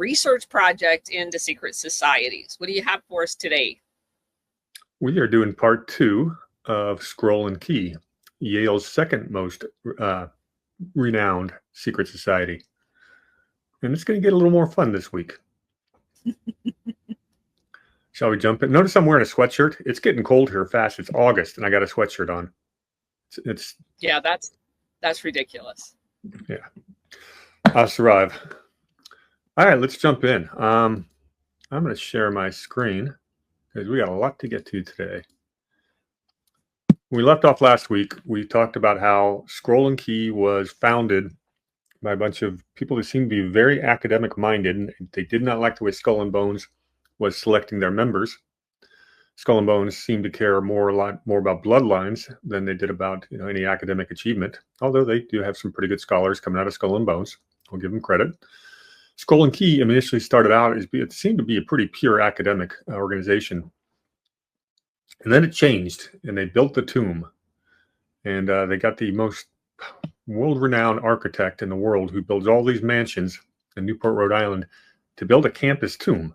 research project into secret societies. What do you have for us today? We are doing part 2 of Scroll and Key, Yale's second most renowned secret society. And it's going to get a little more fun this week. Shall we jump in? Notice I'm wearing a sweatshirt. It's getting cold here fast. It's August, and I got a sweatshirt on. Yeah, that's ridiculous. Yeah, I'll survive. All right, let's jump in. I'm going to share my screen because we got a lot to get to today. We left off last week. We talked about how Scroll and Key was founded by a bunch of people who seemed to be very academic minded, and they did not like the way Skull and Bones was selecting their members. Skull and Bones seemed to care a lot more about bloodlines than they did about any academic achievement, although they do have some pretty good scholars coming out of Skull and Bones. I'll give them credit. Scroll and Key initially started out as it seemed to be a pretty pure academic organization. And then it changed, and they built the tomb. And they got the most world-renowned architect in the world who builds all these mansions in Newport, Rhode Island, to build a campus tomb.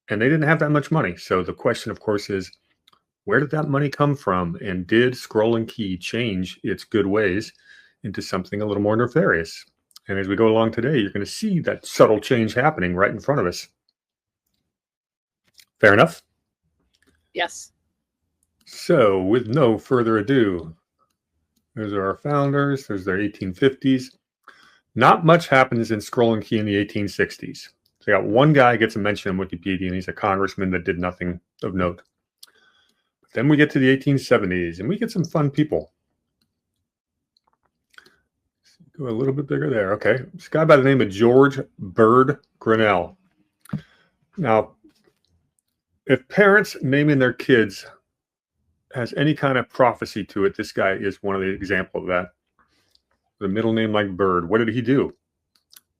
And they didn't have that much money. So the question, of course, is where did that money come from? And did Scroll and Key change its good ways into something a little more nefarious? And as we go along today, you're going to see that subtle change happening right in front of us. Fair enough? Yes. So with no further ado, those are our founders. There's their 1850s. Not much happens in Scroll and Key in the 1860s. So you got one guy gets a mention in Wikipedia, and he's a congressman that did nothing of note. But then we get to the 1870s, and we get some fun people. Go a little bit bigger there. Okay. This guy by the name of George Bird Grinnell. Now, if parents naming their kids has any kind of prophecy to it, this guy is one of the examples of that. The middle name like Bird. What did he do?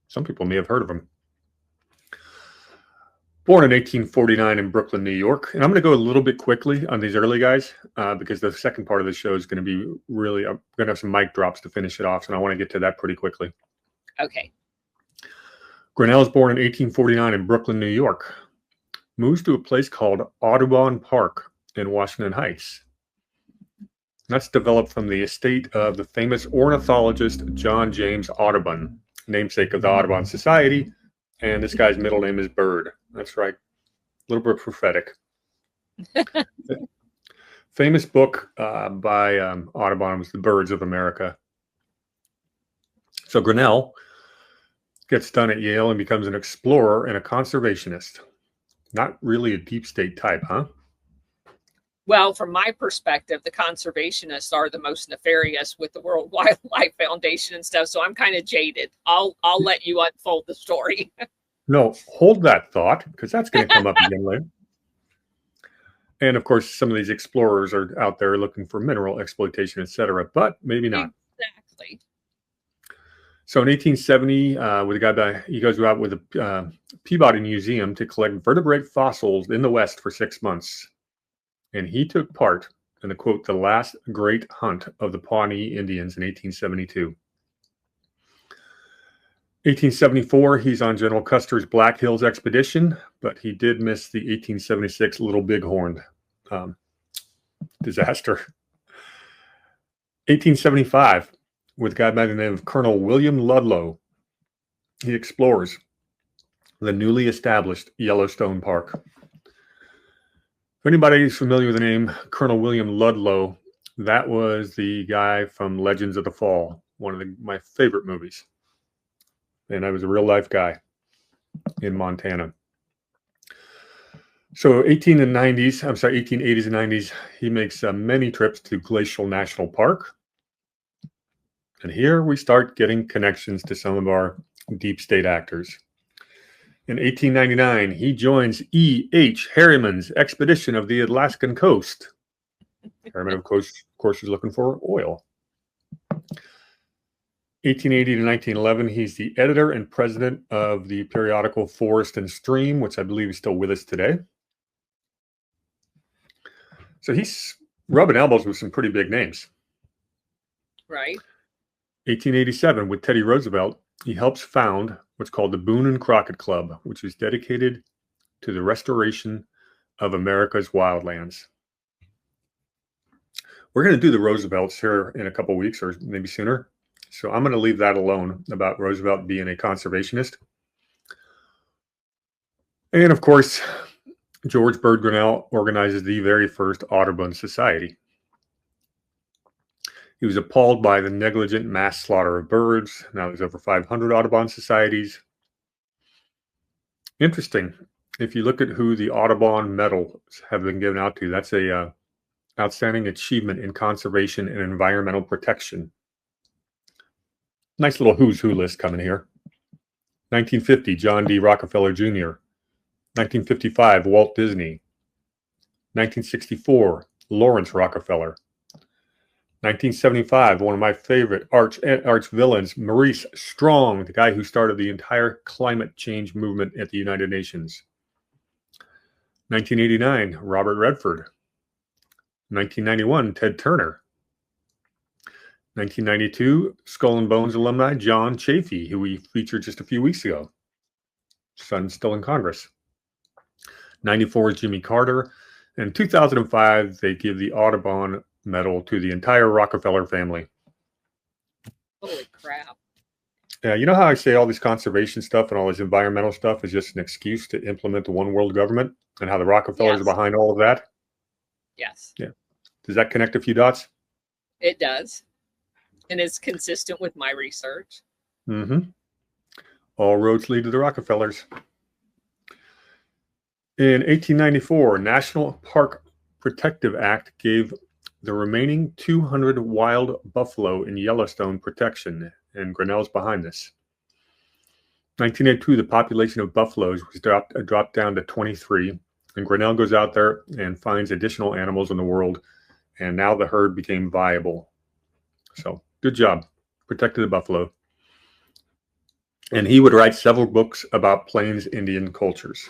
Some people may have heard of him. Born in 1849 in Brooklyn, New York. And I'm going to go a little bit quickly on these early guys because the second part of the show is going to be really, I'm going to have some mic drops to finish it off. So I want to get to that pretty quickly. Okay. Grinnell was born in 1849 in Brooklyn, New York. Moves to a place called Audubon Park in Washington Heights. That's developed from the estate of the famous ornithologist John James Audubon, namesake of the Audubon Society. And this guy's middle name is Bird. That's right. A little bit prophetic. Famous book by Audubon was The Birds of America. So Grinnell gets done at Yale and becomes an explorer and a conservationist. Not really a deep state type, huh? Well, from my perspective, the conservationists are the most nefarious with the World Wildlife Foundation and stuff. So I'm kind of jaded. I'll let you unfold the story. No, hold that thought, because that's going to come up again later. And of course, some of these explorers are out there looking for mineral exploitation, etc., but maybe not. Exactly. So in 1870, with a guy he goes out with a Peabody Museum to collect vertebrate fossils in the West for 6 months. And he took part in the, quote, the last great hunt of the Pawnee Indians in 1872. 1874, he's on General Custer's Black Hills expedition, but he did miss the 1876 Little Bighorn disaster. 1875, with a guy by the name of Colonel William Ludlow, he explores the newly established Yellowstone Park. If anybody's familiar with the name Colonel William Ludlow, that was the guy from Legends of the Fall, one of my favorite movies. And I was a real life guy in Montana. So 1880s and 90s, he makes many trips to Glacial National Park. And here we start getting connections to some of our deep state actors. In 1899, he joins E.H. Harriman's expedition of the Alaskan coast. Harriman, of course, is looking for oil. 1880 to 1911, he's the editor and president of the periodical Forest and Stream, which I believe is still with us today. So he's rubbing elbows with some pretty big names. Right. 1887, with Teddy Roosevelt, he helps found what's called the Boone and Crockett Club, which is dedicated to the restoration of America's wildlands. We're going to do the Roosevelts here in a couple weeks or maybe sooner. So I'm going to leave that alone about Roosevelt being a conservationist. And of course, George Bird Grinnell organizes the very first Audubon Society. He was appalled by the negligent mass slaughter of birds. Now there's over 500 Audubon societies. Interesting. If you look at who the Audubon medals have been given out to, that's a outstanding achievement in conservation and environmental protection. Nice little who's who list coming here. 1950, John D. Rockefeller Jr. 1955, Walt Disney. 1964, Lawrence Rockefeller. 1975, one of my favorite arch villains, Maurice Strong, the guy who started the entire climate change movement at the United Nations. 1989, Robert Redford. 1991, Ted Turner. 1992, Skull and Bones alumni John Chafee, who we featured just a few weeks ago. Son's still in Congress. 94 is Jimmy Carter. And 2005, they give the Audubon medal to the entire Rockefeller family. Holy crap. Yeah, you know how I say all this conservation stuff and all this environmental stuff is just an excuse to implement the one world government, and how the Rockefellers are behind all of that? Yes. Yeah. Does that connect a few dots? It does. And it's consistent with my research. Mm-hmm. All roads lead to the Rockefellers. In 1894, National Park Protective Act gave the remaining 200 wild buffalo in Yellowstone protection, and Grinnell's behind this. 1982, the population of buffaloes was dropped down to 23, and Grinnell goes out there and finds additional animals in the world, and now the herd became viable. So, good job. Protected the buffalo. And he would write several books about Plains Indian cultures.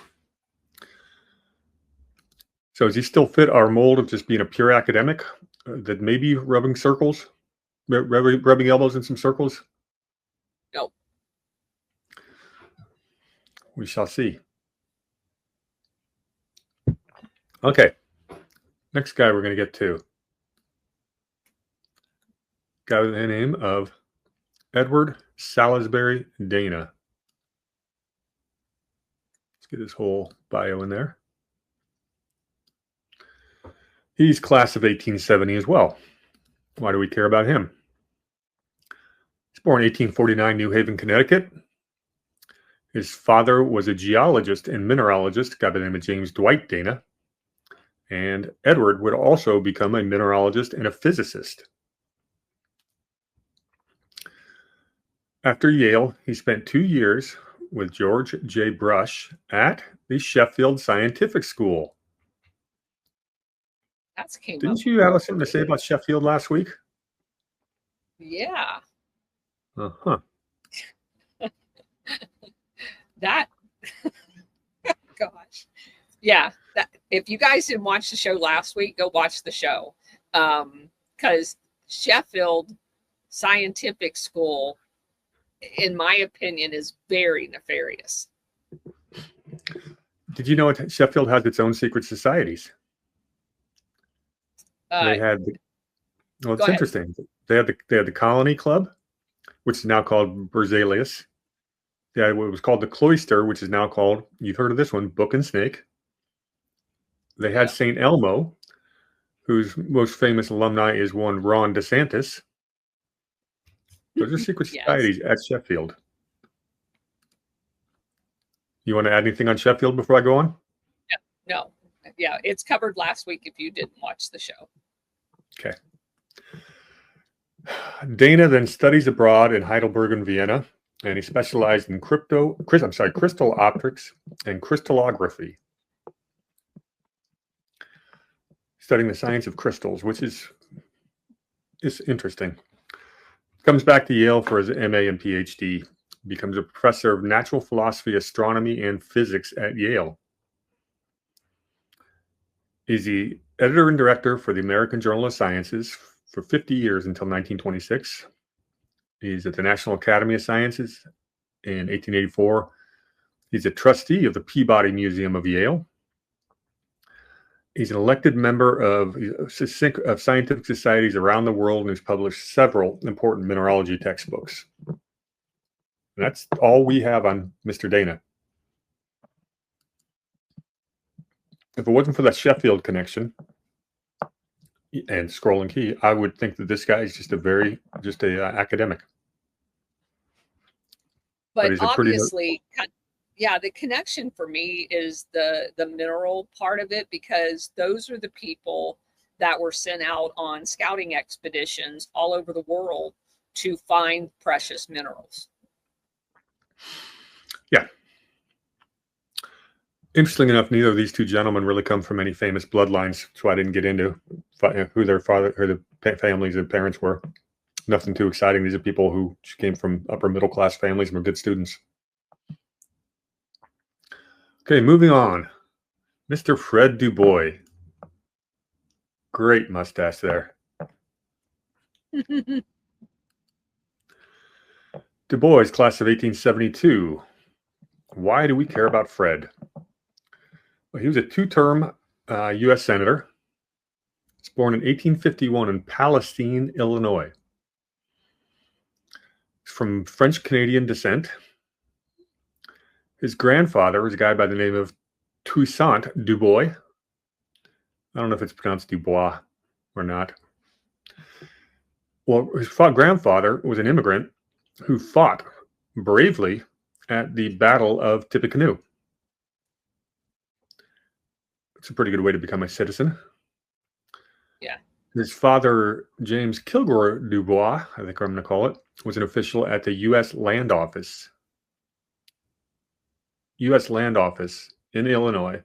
So does he still fit our mold of just being a pure academic that may be rubbing elbows in some circles? No. We shall see. Okay. Next guy we're going to get to. Guy with the name of Edward Salisbury Dana. Let's get his whole bio in there. He's class of 1870 as well. Why do we care about him? He's born in 1849, New Haven, Connecticut. His father was a geologist and mineralogist, a guy by the name of James Dwight Dana. And Edward would also become a mineralogist and a physicist. After Yale, he spent 2 years with George J. Brush at the Sheffield Scientific School. Didn't you have something to say about Sheffield last week? Yeah. Uh-huh. That, gosh. Yeah. That, if you guys didn't watch the show last week, go watch the show. Because Sheffield Scientific School, in my opinion, is very nefarious. Did you know Sheffield has its own secret societies? They had, well, it's interesting. They had the Colony Club, which is now called Berzelius. They had what was called the Cloister, which is now called, you've heard of this one, Book and Snake. They had St. Elmo, whose most famous alumni is one Ron DeSantis. Those are secret societies at Sheffield. You want to add anything on Sheffield before I go on? No. Yeah, it's covered last week if you didn't watch the show. Okay. Dana then studies abroad in Heidelberg and Vienna, and he specialized in crystal optics and crystallography, studying the science of crystals, which is interesting. Comes back to Yale for his MA and PhD, becomes a professor of natural philosophy, astronomy, and physics at Yale. He's the editor and director for the American Journal of Sciences for 50 years until 1926. He's at the National Academy of Sciences in 1884. He's a trustee of the Peabody Museum of Yale. He's an elected member of scientific societies around the world and has published several important mineralogy textbooks. And that's all we have on Mr. Dana. If it wasn't for that Sheffield connection and scrolling key, I would think that this guy is just a academic. But obviously, yeah, the connection for me is the mineral part of it, because those are the people that were sent out on scouting expeditions all over the world to find precious minerals. Yeah. Interesting enough, neither of these two gentlemen really come from any famous bloodlines, so I didn't get into who their father or the families and parents were. Nothing too exciting. These are people who came from upper middle class families and were good students. Okay, moving on. Mr. Fred Du Bois. Great mustache there. Du Bois, class of 1872. Why do we care about Fred? Well, he was a two-term U.S. Senator. He was born in 1851 in Palestine, Illinois. He's from French-Canadian descent. His grandfather was a guy by the name of Toussaint Du Bois. I don't know if it's pronounced Dubois or not. Well, his grandfather was an immigrant who fought bravely at the Battle of Tippecanoe. It's a pretty good way to become a citizen. Yeah. His father, James Kilgore Du Bois, I think I'm going to call it, was an official at the U.S. Land Office. U.S. Land Office in Illinois.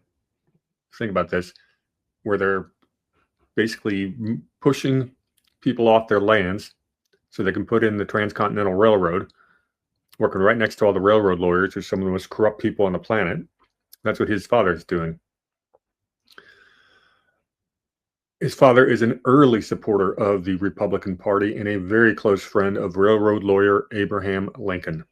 Think about this, where they're basically pushing people off their lands so they can put in the Transcontinental Railroad, working right next to all the railroad lawyers, who are some of the most corrupt people on the planet. That's what his father is doing. His father is an early supporter of the Republican Party and a very close friend of railroad lawyer Abraham Lincoln.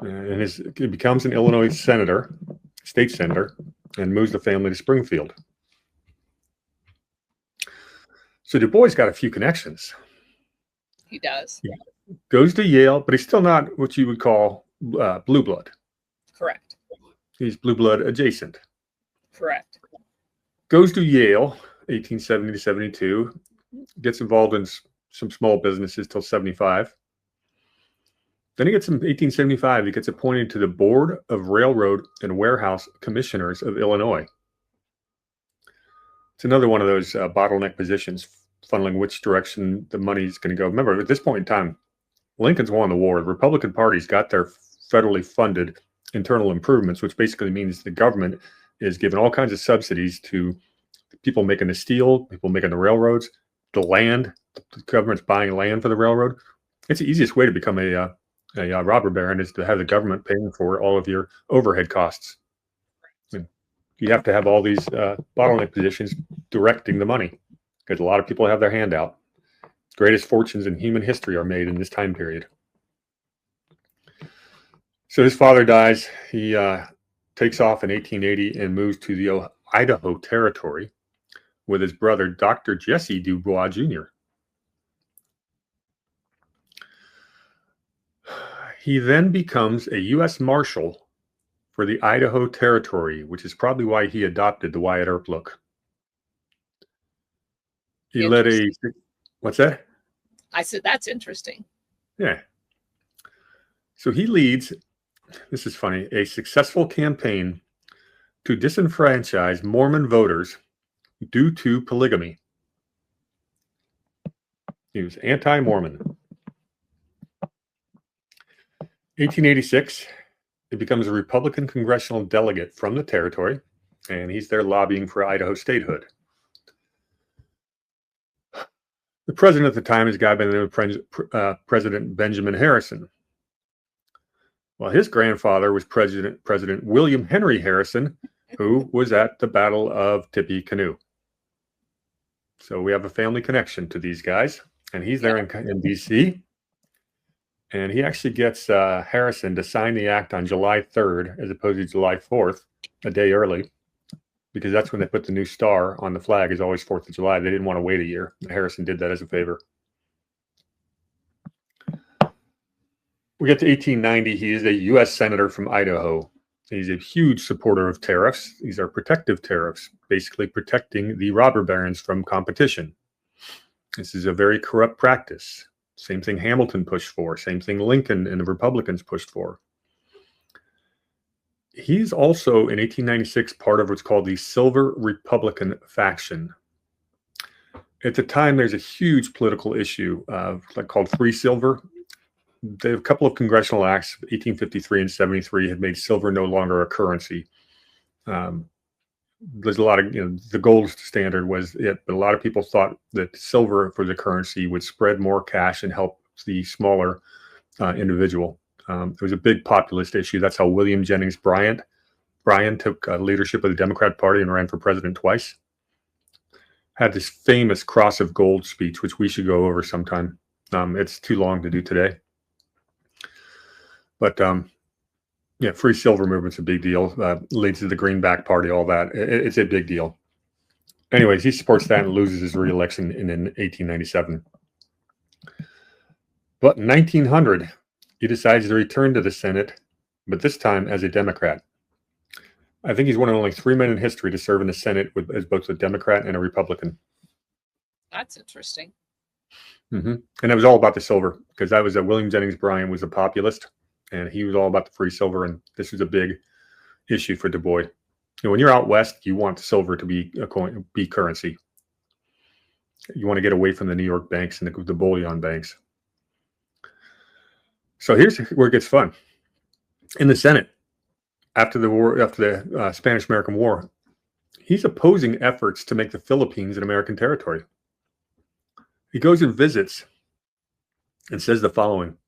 And he becomes an Illinois senator, state senator, and moves the family to Springfield. So Du Bois got a few connections. He does. He goes to Yale, but he's still not what you would call blue blood. Correct. He's blue blood adjacent. Correct. Goes to Yale, 1870 to 72. Gets involved in some small businesses till 75. Then he gets in 1875, he gets appointed to the Board of Railroad and Warehouse Commissioners of Illinois. It's another one of those bottleneck positions, funneling which direction the money is going to go. Remember, at this point in time, Lincoln's won the war. The Republican Party's got their federally funded internal improvements, which basically means the government is giving all kinds of subsidies to people making the steel, people making the railroads, the land. The government's buying land for the railroad. It's the easiest way to become a robber baron is to have the government paying for all of your overhead costs. And you have to have all these bottleneck positions directing the money, because a lot of people have their hand out. Greatest fortunes in human history are made in this time period. So his father dies. He takes off in 1880 and moves to the Idaho Territory with his brother, Dr. Jesse Du Bois Jr. He then becomes a U.S. Marshal for the Idaho Territory, which is probably why he adopted the Wyatt Earp look. He led a... What's that? I said, that's interesting. Yeah. So he leads, this is funny, a successful campaign to disenfranchise Mormon voters due to polygamy. He was anti-Mormon. 1886, he becomes a Republican congressional delegate from the territory, and he's there lobbying for Idaho statehood. The president at the time is a guy by the name of President Benjamin Harrison. Well, his grandfather was President William Henry Harrison, who was at the Battle of Tippecanoe. So we have a family connection to these guys, and he's there in D.C., And he actually gets Harrison to sign the act on July 3rd as opposed to July 4th, a day early, because that's when they put the new star on the flag, is always 4th of July. They didn't want to wait a year. Harrison did that as a favor. We get to 1890. He is a U.S. Senator from Idaho. He's a huge supporter of tariffs. These are protective tariffs, basically protecting the robber barons from competition. This is a very corrupt practice. Same thing Hamilton pushed for. Same thing Lincoln and the Republicans pushed for. He's also, in 1896, part of what's called the Silver Republican faction. At the time, there's a huge political issue called free silver. They have a couple of congressional acts, 1853 and 73, had made silver no longer a currency. There's a lot of, the gold standard was it, but a lot of people thought that silver for the currency would spread more cash and help the smaller individual. It was a big populist issue. That's how William Jennings Bryan took leadership of the Democrat Party and ran for president twice. Had this famous Cross of Gold speech, which we should go over sometime. It's too long to do today. But yeah, free silver movement's a big deal. Leads to the Greenback Party, all that. It's a big deal. Anyways, he supports that and loses his re-election in 1897. But in 1900, he decides to return to the Senate, but this time as a Democrat. I think he's one of only 3 men in history to serve in the Senate as both a Democrat and a Republican. That's interesting. And it was all about the silver, because that was William Jennings Bryan was a populist, and he was all about the free silver, and this was a big issue for Du Bois. When you're out west, you want silver to be currency. You want to get away from the New York banks and the bullion banks. So here's where it gets fun. In the Senate, after the Spanish-American War, he's opposing efforts to make the Philippines an American territory. He goes and visits and says the following.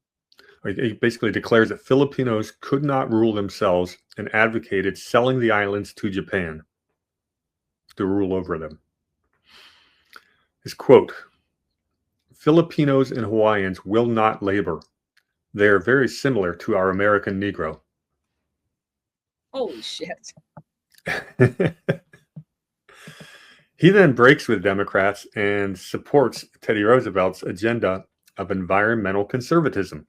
He basically declares that Filipinos could not rule themselves and advocated selling the islands to Japan to rule over them. His quote, "Filipinos and Hawaiians will not labor. They are very similar to our American Negro." Holy shit. He then breaks with Democrats and supports Teddy Roosevelt's agenda of environmental conservatism.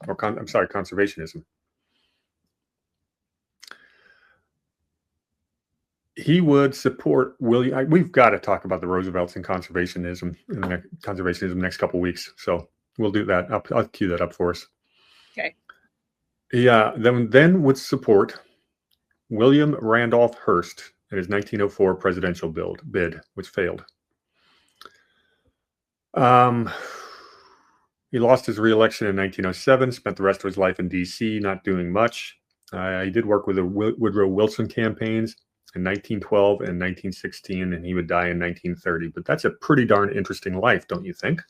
Conservationism. He would support William. We've got to talk about the Roosevelts and conservationism in the next couple of weeks. So we'll do that. I'll cue that up for us. Okay. Yeah. Then would support William Randolph Hearst in his 1904 presidential bid, which failed. He lost his re-election in 1907, spent the rest of his life in D.C., not doing much. He did work with the Woodrow Wilson campaigns in 1912 and 1916, and he would die in 1930. But that's a pretty darn interesting life, don't you think?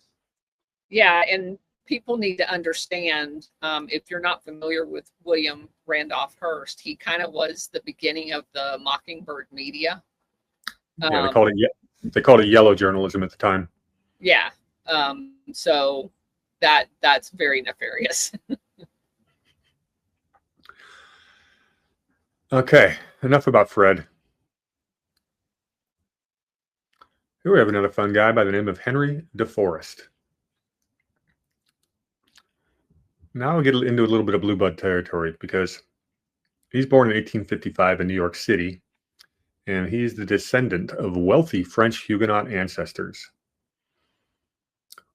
Yeah, and people need to understand, if you're not familiar with William Randolph Hearst, he kind of was the beginning of the Mockingbird media. Yeah, they called it yellow journalism at the time. Yeah, so that's very nefarious. Okay, enough about Fred. Here we have another fun guy by the name of Henry DeForest. Now we'll get into a little bit of blue blood territory, because he's born in 1855 in New York City, and he's the descendant of wealthy French Huguenot ancestors,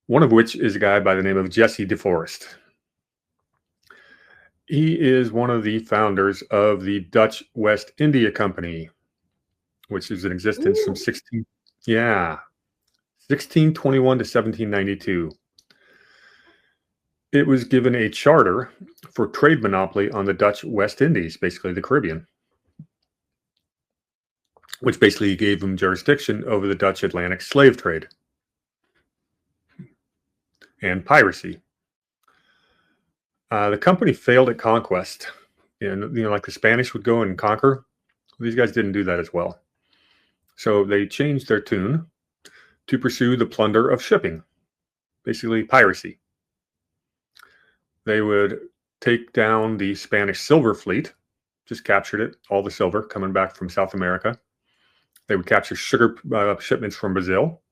one of which is a guy by the name of Jesse DeForest. He is one of the founders of the Dutch West India Company, which is in existence from 1621 to 1792. It was given a charter for trade monopoly on the Dutch West Indies, basically the Caribbean, which basically gave them jurisdiction over the Dutch Atlantic slave trade and piracy. The company failed at conquest. Like the Spanish would go and conquer. These guys didn't do that as well. So they changed their tune to pursue the plunder of shipping, basically piracy. They would take down the Spanish silver fleet, just captured it, all the silver coming back from South America. They would capture sugar shipments from Brazil.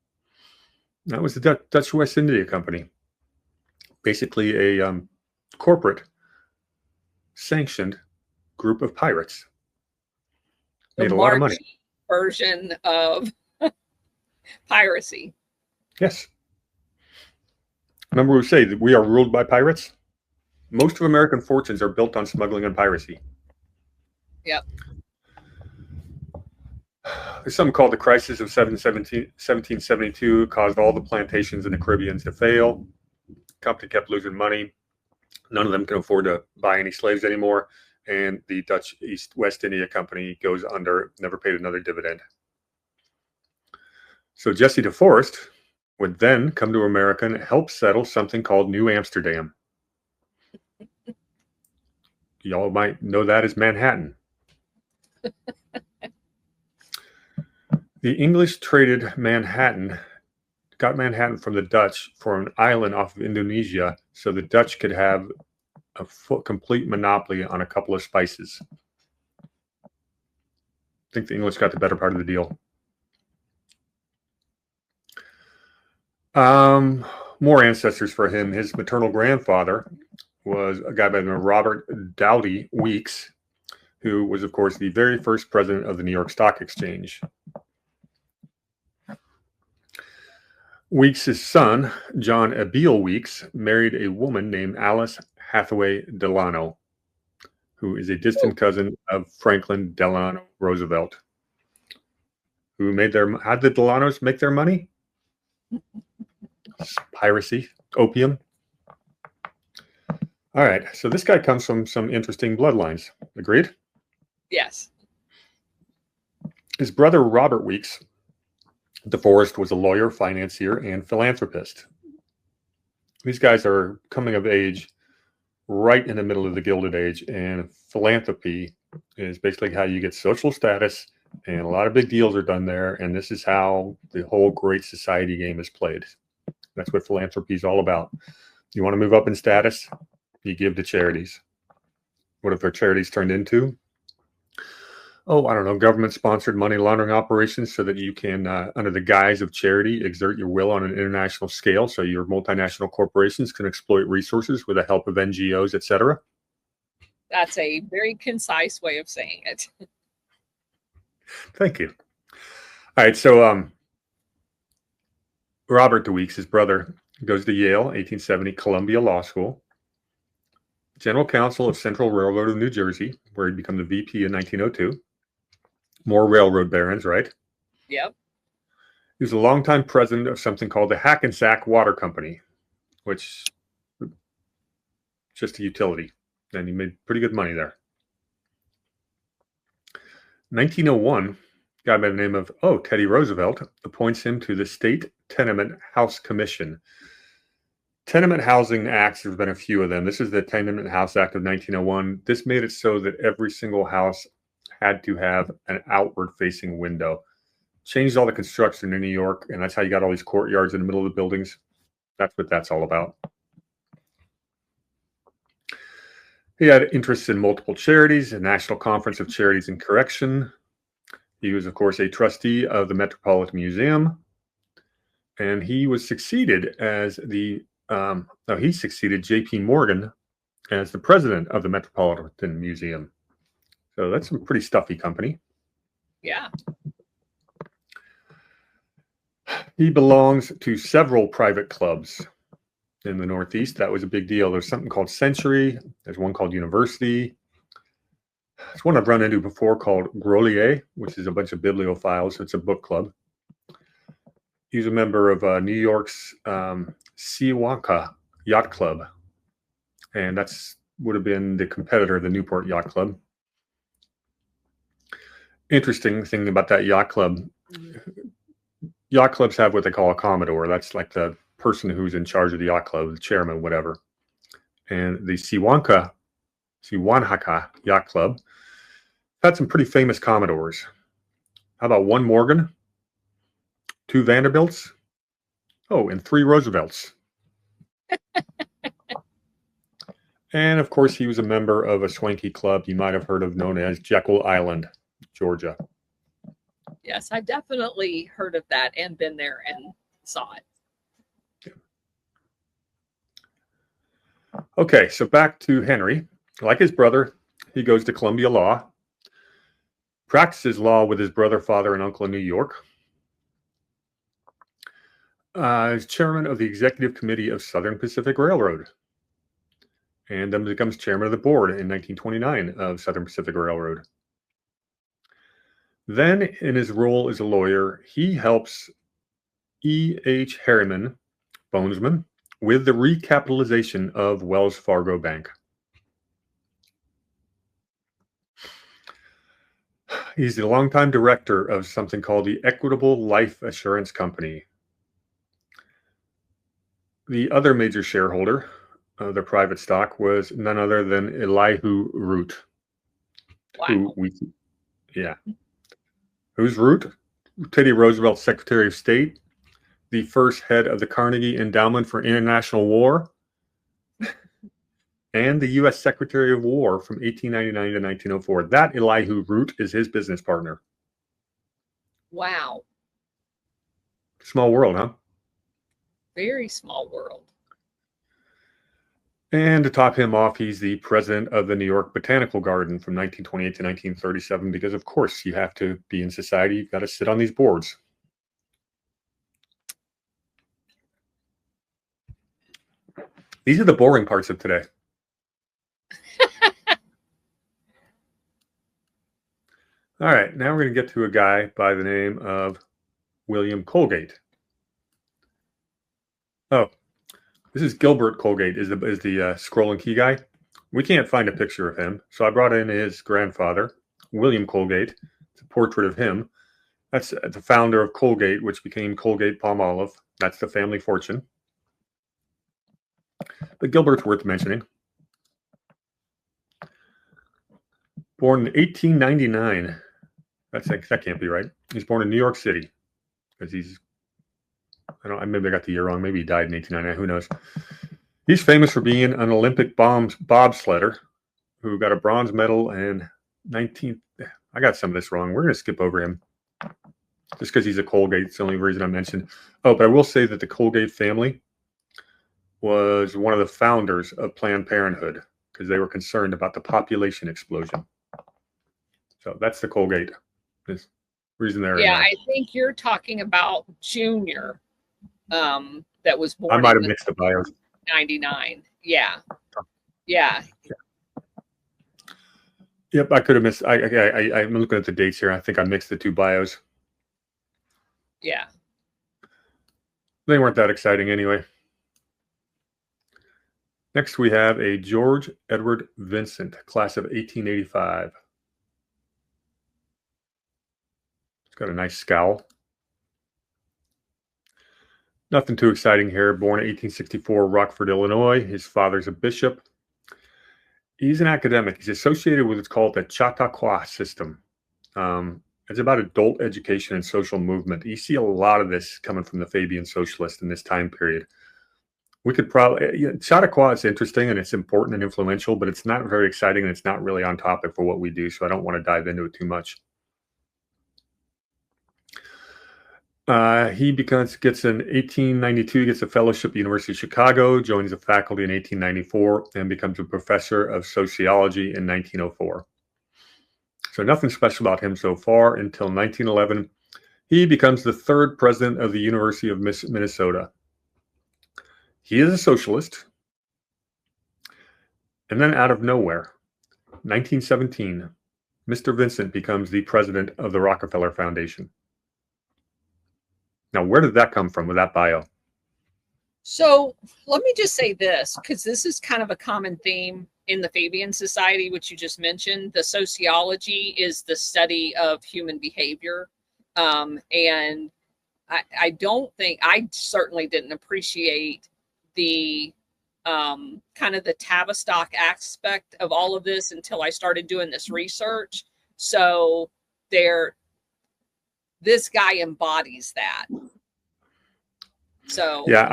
That was the Dutch West India Company, basically a corporate sanctioned group of pirates. Made a lot of money. Version of piracy. Yes. Remember we say that we are ruled by pirates? Most of American fortunes are built on smuggling and piracy. Yep. There's something called the crisis of 1772, caused all the plantations in the Caribbean to fail. The company kept losing money. None of them can afford to buy any slaves anymore. And the Dutch West India Company goes under, never paid another dividend. So Jesse DeForest would then come to America and help settle something called New Amsterdam. Y'all might know that as Manhattan. The English traded Manhattan, got Manhattan from the Dutch for an island off of Indonesia so the Dutch could have a complete monopoly on a couple of spices. I think the English got the better part of the deal. More ancestors for him. His maternal grandfather was a guy by the name of Robert Doughty Weeks, who was, of course, the very first president of the New York Stock Exchange. Weeks' son, John Abiel Weeks, married a woman named Alice Hathaway Delano, who is a distant cousin of Franklin Delano Roosevelt. How did the Delanos make their money? Piracy, opium. All right, so this guy comes from some interesting bloodlines. Agreed? Yes. His brother, Robert Weeks DeForest, was a lawyer, financier, and philanthropist. These guys are coming of age right in the middle of the Gilded Age, and philanthropy is basically how you get social status, and a lot of big deals are done there, and this is how the whole great society game is played. That's what philanthropy is all about. You want to move up in status, you give to charities. What have their charities turned into? Oh, I don't know, government-sponsored money laundering operations so that you can, under the guise of charity, exert your will on an international scale so your multinational corporations can exploit resources with the help of NGOs, etc. That's a very concise way of saying it. Thank you. All right, so Robert DeWeeks, his brother, goes to Yale, 1870, Columbia Law School, General Counsel of Central Railroad of New Jersey, where he'd become the VP in 1902. More railroad barons, right? Yep. He was a longtime president of something called the Hackensack Water Company, which just a utility, and he made pretty good money there. 1901, a guy by the name of Teddy Roosevelt appoints him to the State Tenement House Commission. Tenement housing acts, there's been a few of them. This is the Tenement House Act of 1901. This made it so that every single house had to have an outward-facing window. Changed all the construction in New York, and that's how you got all these courtyards in the middle of the buildings. That's what that's all about. He had interests in multiple charities, the National Conference of Charities in Correction. He was, of course, a trustee of the Metropolitan Museum, and he was succeeded as he succeeded J.P. Morgan as the president of the Metropolitan Museum. So that's some pretty stuffy company. Yeah. He belongs to several private clubs in the Northeast. That was a big deal. There's something called Century. There's one called University. There's one I've run into before called Grolier, which is a bunch of bibliophiles. It's a book club. He's a member of New York's Seawaka Yacht Club. And that's would have been the competitor of the Newport Yacht Club. Interesting thing about that yacht club, yacht clubs have what they call a commodore. That's like the person who's in charge of the yacht club, the chairman, whatever. And the Sewanhaka Yacht Club had some pretty famous commodores. How about one Morgan, two Vanderbilts, and three Roosevelts. And of course, he was a member of a swanky club you might have heard of known as Jekyll Island, Georgia. Yes, I definitely heard of that and been there and saw it. Okay, so back to Henry. Like his brother, he goes to Columbia Law, practices law with his brother, father, and uncle in New York. Is chairman of the executive committee of Southern Pacific Railroad, and then becomes chairman of the board in 1929 of Southern Pacific Railroad. Then, in his role as a lawyer, he helps E.H. Harriman, Bonesman, with the recapitalization of Wells Fargo Bank. He's the longtime director of something called the Equitable Life Assurance Company. The other major shareholder of the private stock was none other than Elihu Root. Wow. Who's Root? Teddy Roosevelt's Secretary of State, the first head of the Carnegie Endowment for International War, and the U.S. Secretary of War from 1899 to 1904. That Elihu Root is his business partner. Wow. Small world, huh? Very small world. And to top him off, he's the president of the New York Botanical Garden from 1928 to 1937, because of course you have to be in society. You've got to sit on these boards. These are the boring parts of today. All right, now we're going to get to a guy by the name of William Colgate. Oh, this is Gilbert Colgate, is the scroll and key guy. We can't find a picture of him, so I brought in his grandfather, William Colgate. It's a portrait of him. That's the founder of Colgate, which became Colgate-Palmolive. That's the family fortune. But Gilbert's worth mentioning. Born in 1899. That can't be right. He's born in New York City, because maybe I got the year wrong. Maybe he died in 1899. Who knows? He's famous for being an Olympic bobsledder who got a bronze medal in I got some of this wrong. We're going to skip over him just because he's a Colgate. It's the only reason I mentioned. Oh, but I will say that the Colgate family was one of the founders of Planned Parenthood because they were concerned about the population explosion. So that's the Colgate. This reason there. Yeah, I think you're talking about Junior, that was born. I might have mixed the bios. 99. Yeah. Yep, I could have missed. I'm looking at the dates here. I think I mixed the two bios. Yeah. They weren't that exciting anyway. Next, we have a George Edward Vincent, class of 1885. He's got a nice scowl. Nothing too exciting here. Born in 1864, Rockford, Illinois. His father's a bishop. He's an academic. He's associated with what's called the Chautauqua system. It's about adult education and social movement. You see a lot of this coming from the Fabian socialists in this time period. We could probably, Chautauqua is interesting and it's important and influential, but it's not very exciting and it's not really on topic for what we do. So I don't want to dive into it too much. He gets in 1892, gets a fellowship at the University of Chicago, joins the faculty in 1894, and becomes a professor of sociology in 1904. So nothing special about him so far until 1911. He becomes the third president of the University of Minnesota. He is a socialist. And then out of nowhere, 1917, Mr. Vincent becomes the president of the Rockefeller Foundation. Now, where did that come from with that bio? So let me just say this, because this is kind of a common theme in the Fabian Society, which you just mentioned. The sociology is the study of human behavior. And I certainly didn't appreciate the kind of the Tavistock aspect of all of this until I started doing this research. So this guy embodies that. So yeah,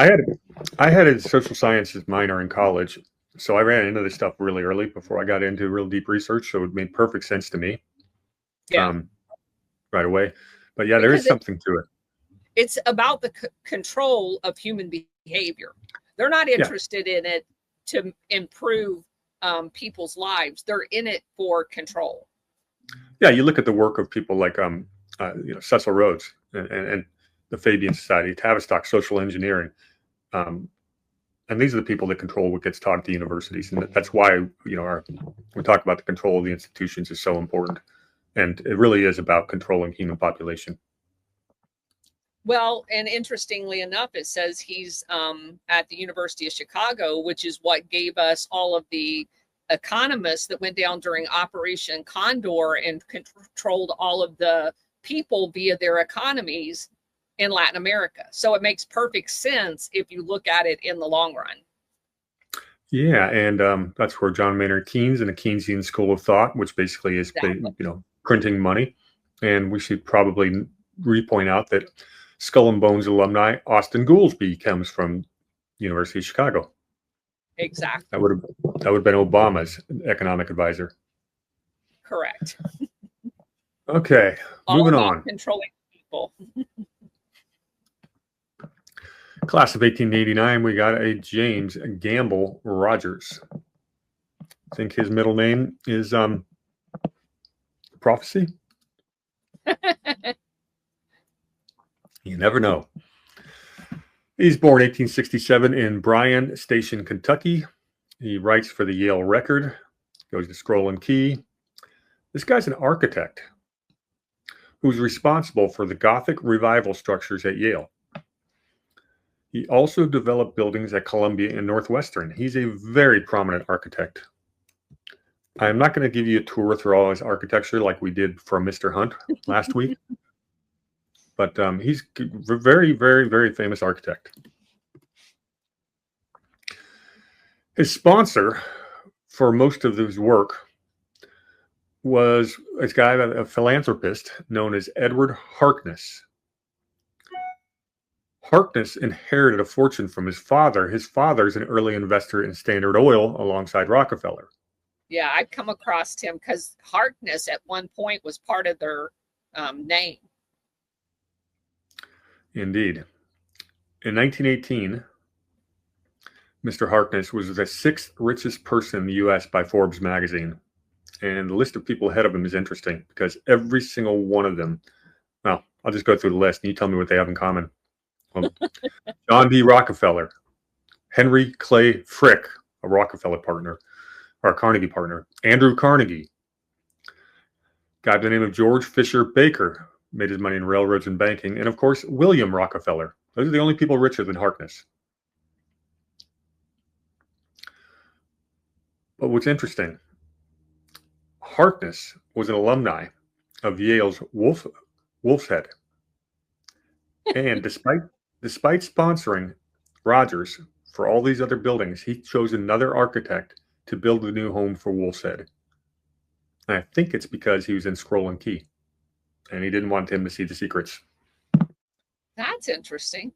I had a social sciences minor in college, So I ran into this stuff really early before I got into real deep research. So it made perfect sense to me. Yeah. Right away. But yeah, there is something to it. It's about the control of human behavior. They're not interested in it to improve people's lives. They're in it for control. Yeah, you look at the work of people like Cecil Rhodes and the Fabian Society, Tavistock Social Engineering, and these are the people that control what gets taught at the universities, and that's why we talk about the control of the institutions is so important, and it really is about controlling human population. Well, and interestingly enough, it says he's at the University of Chicago, which is what gave us all of the economists that went down during Operation Condor and controlled all of the people via their economies in Latin America. So it makes perfect sense if you look at it in the long run. Yeah, and that's where John Maynard Keynes and the Keynesian school of thought, which basically is printing money. And we should probably repoint out that Skull and Bones alumni Austin Goolsbee comes from University of Chicago. Exactly. That would have been Obama's economic advisor. Correct. Okay, moving on. Controlling people. Class of 1889, we got a James Gamble Rogers. I think his middle name is Prophecy. You never know. He's born 1867 in Bryan Station, Kentucky. He writes for the Yale Record, goes to Scroll and Key. This guy's an architect who's responsible for the Gothic revival structures at Yale. He also developed buildings at Columbia and Northwestern. He's a very prominent architect. I'm not going to give you a tour through all his architecture like we did for Mr. Hunt last week, but he's a very, very, very famous architect. His sponsor for most of his work was a guy, a philanthropist known as Edward Harkness. Harkness inherited a fortune from his father. His father's an early investor in Standard Oil alongside Rockefeller. Yeah, I've come across him because Harkness at one point was part of their name. Indeed. In 1918, Mr. Harkness was the 6th richest person in the U.S. by Forbes magazine. And the list of people ahead of him is interesting because every single one of them, well, I'll just go through the list and you tell me what they have in common. John D. Rockefeller, Henry Clay Frick, a Rockefeller partner, or a Carnegie partner, Andrew Carnegie, guy by the name of George Fisher Baker, made his money in railroads and banking, and of course, William Rockefeller. Those are the only people richer than Harkness. But what's interesting, Harkness was an alumni of Yale's Wolf's Head. And despite sponsoring Rogers for all these other buildings, he chose another architect to build the new home for Wolf's Head. And I think it's because he was in Scroll and Key, and he didn't want him to see the secrets. That's interesting.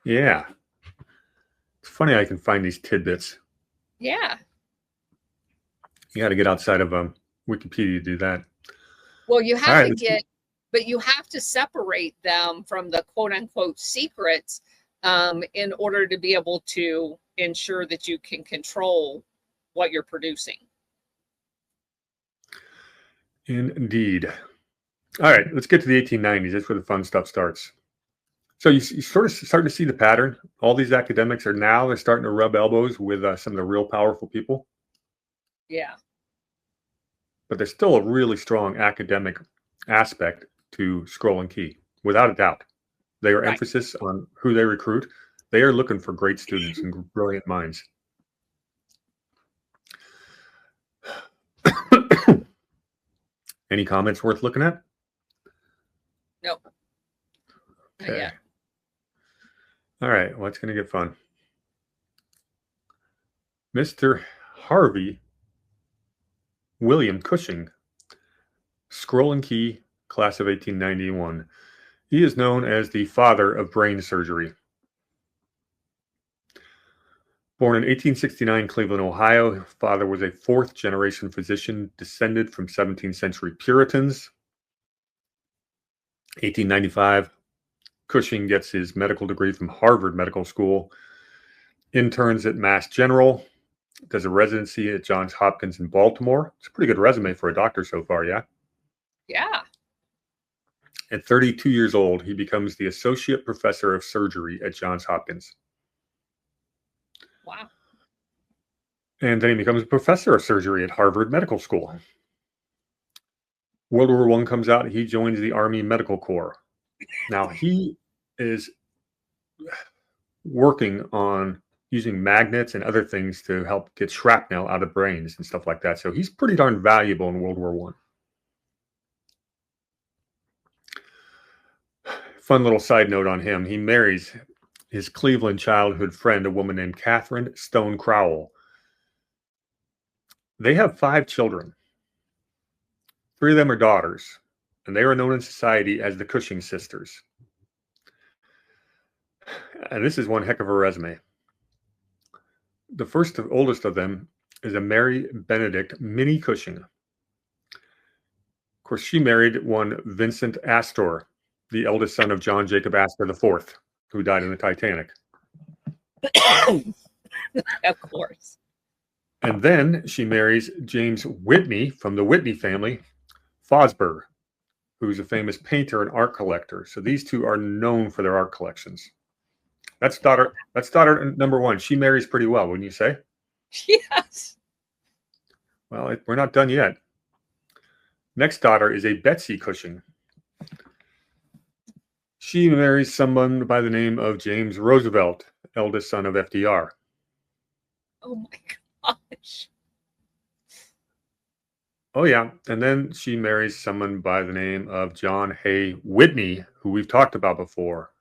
Yeah. It's funny I can find these tidbits. Yeah. You got to get outside of Wikipedia to do that. Well, you have but you have to separate them from the quote unquote secrets in order to be able to ensure that you can control what you're producing. Indeed. All right, let's get to the 1890s. That's where the fun stuff starts. So you sort of starting to see the pattern. All these academics they're starting to rub elbows with some of the real powerful people. Yeah. But there's still a really strong academic aspect to Scroll and Key, without a doubt. Their emphasis on who they recruit, they are looking for great students and brilliant minds. Any comments worth looking at? Nope. Okay. Yeah. All right. Well, it's going to get fun. Mr. Harvey William Cushing, Scroll and Key, class of 1891. He is known as the father of brain surgery. Born in 1869, Cleveland, Ohio. His father was a fourth-generation physician descended from 17th century Puritans. 1895, Cushing gets his medical degree from Harvard Medical School, interns at Mass General, does a residency at Johns Hopkins in Baltimore. It's a pretty good resume for a doctor so far, yeah? Yeah. At 32 years old, he becomes the associate professor of surgery at Johns Hopkins. Wow. And then he becomes a professor of surgery at Harvard Medical School. World War I comes out, he joins the Army Medical Corps. Now, he is working on using magnets and other things to help get shrapnel out of brains and stuff like that. So he's pretty darn valuable in World War I. Fun little side note on him. He marries his Cleveland childhood friend, a woman named Catherine Stone Crowell. They have 5 children. 3 of them are daughters, and they are known in society as the Cushing sisters. And this is one heck of a resume. The oldest of them is a Mary Benedict Minnie Cushing. Of course, she married one Vincent Astor, the eldest son of John Jacob Astor IV, who died in the Titanic. Of course. And then she marries James Whitney from the Whitney family, Fosburgh, who's a famous painter and art collector. So these two are known for their art collections. That's daughter number 1. She marries pretty well, wouldn't you say? Yes. Well, we're not done yet. Next daughter is a Betsy Cushing. She marries someone by the name of James Roosevelt, eldest son of FDR. Oh my gosh. Oh, yeah. And then she marries someone by the name of John Hay Whitney, who we've talked about before.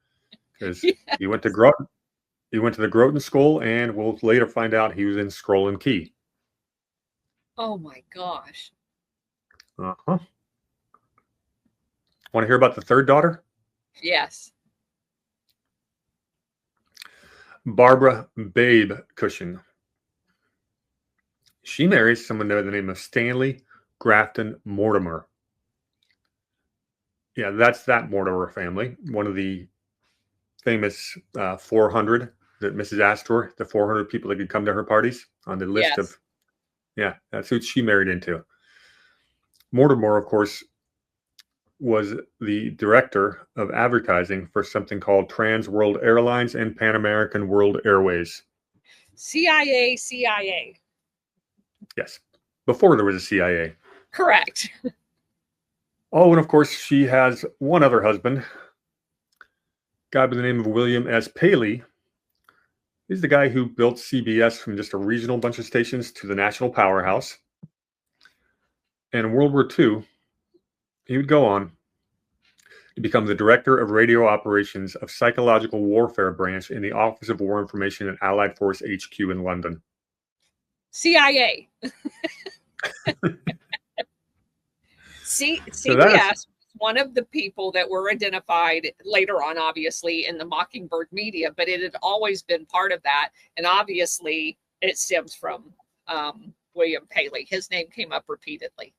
Because he went to the Groton School, and we'll later find out he was in Scroll and Key. Oh my gosh. Uh-huh. Want to hear about the third daughter? Yes. Barbara Babe Cushing. She marries someone by the name of Stanley Grafton Mortimer. Yeah, that's that Mortimer family. One of the famous 400 that Mrs. Astor, the 400 people that could come to her parties on the list Yes. of, yeah, that's who she married into. Mortimer, of course, was the director of advertising for something called Trans World Airlines and Pan American World Airways. CIA. Yes, before there was a CIA. Correct. Oh, and of course, she has one other husband, a guy by the name of William S. Paley. He's the guy who built CBS from just a regional bunch of stations to the national powerhouse. And in World War II, he would go on to become the director of radio operations of Psychological Warfare Branch in the Office of War Information at Allied Force HQ in London. CIA. CBS, one of the people that were identified later on, obviously, in the Mockingbird media, but it had always been part of that. And obviously, it stems from William Paley. His name came up repeatedly.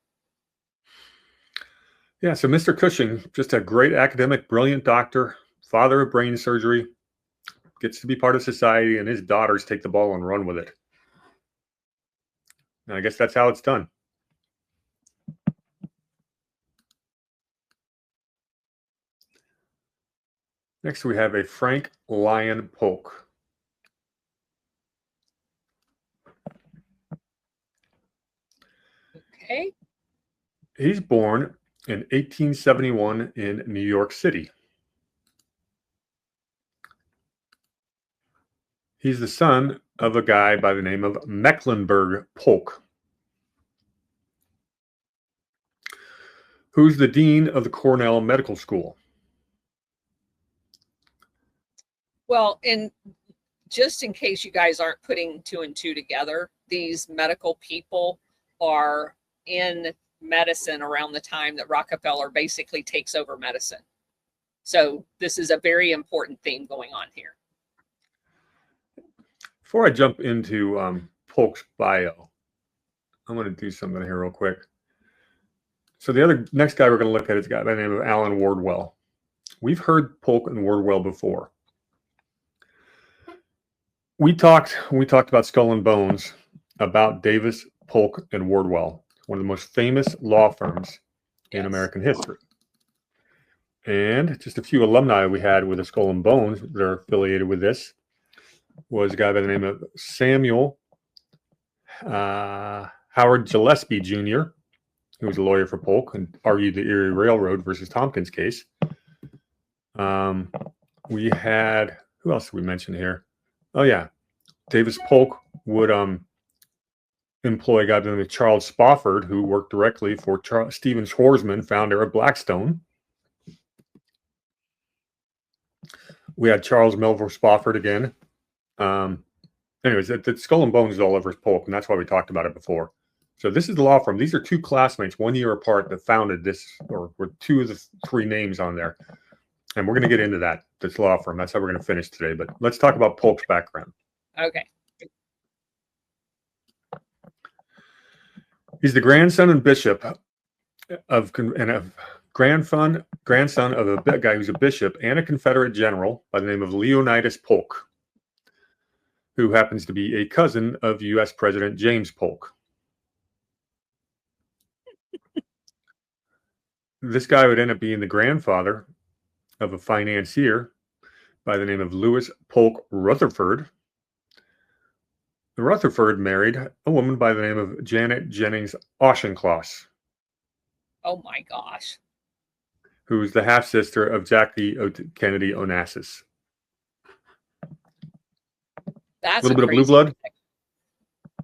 Yeah, so Mr. Cushing, just a great academic, brilliant doctor, father of brain surgery, gets to be part of society, and his daughters take the ball and run with it. And I guess that's how it's done. Next, we have a Frank Lyon Polk. Okay. He's born in 1871 in New York City. He's the son of a guy by the name of Mecklenburg Polk, who's the dean of the Cornell Medical School. Well, and just in case you guys aren't putting 2 and 2 together, these medical people are in medicine around the time that Rockefeller basically takes over medicine. So this is a very important theme going on here. Before I jump into Polk's bio, I'm going to do something here real quick. So the next guy we're going to look at is a guy by the name of Alan Wardwell. We've heard Polk and Wardwell before. We talked about Skull and Bones about Davis, Polk, and Wardwell, one of the most famous law firms in American history. And just a few alumni we had with the Skull and Bones that are affiliated with this was a guy by the name of Samuel Howard Gillespie Jr., who was a lawyer for Polk and argued the Erie Railroad versus Tompkins case. We had, who else did we mention here? Oh, yeah. Davis Polk would employ a guy by the name of Charles Spofford, who worked directly for Stephen Schwarzman, founder of Blackstone. We had Charles Melville Spofford again. Anyways, the Skull and Bones is all over Polk, and that's why we talked about it before. So this is the law firm. These are two classmates 1 year apart that founded this, or were two of the three names on there. And we're going to get into that, this law firm. That's how we're going to finish today. But let's talk about Polk's background. Okay. He's the grandson and bishop grandson of a guy who's a bishop and a Confederate general by the name of Leonidas Polk, who happens to be a cousin of U.S. President James Polk. This guy would end up being the grandfather of a financier by the name of Lewis Polk Rutherford. Rutherford married a woman by the name of Janet Jennings Auchincloss. Oh my gosh. Who's the half-sister of Jackie Kennedy Onassis. That's a little bit of blue blood.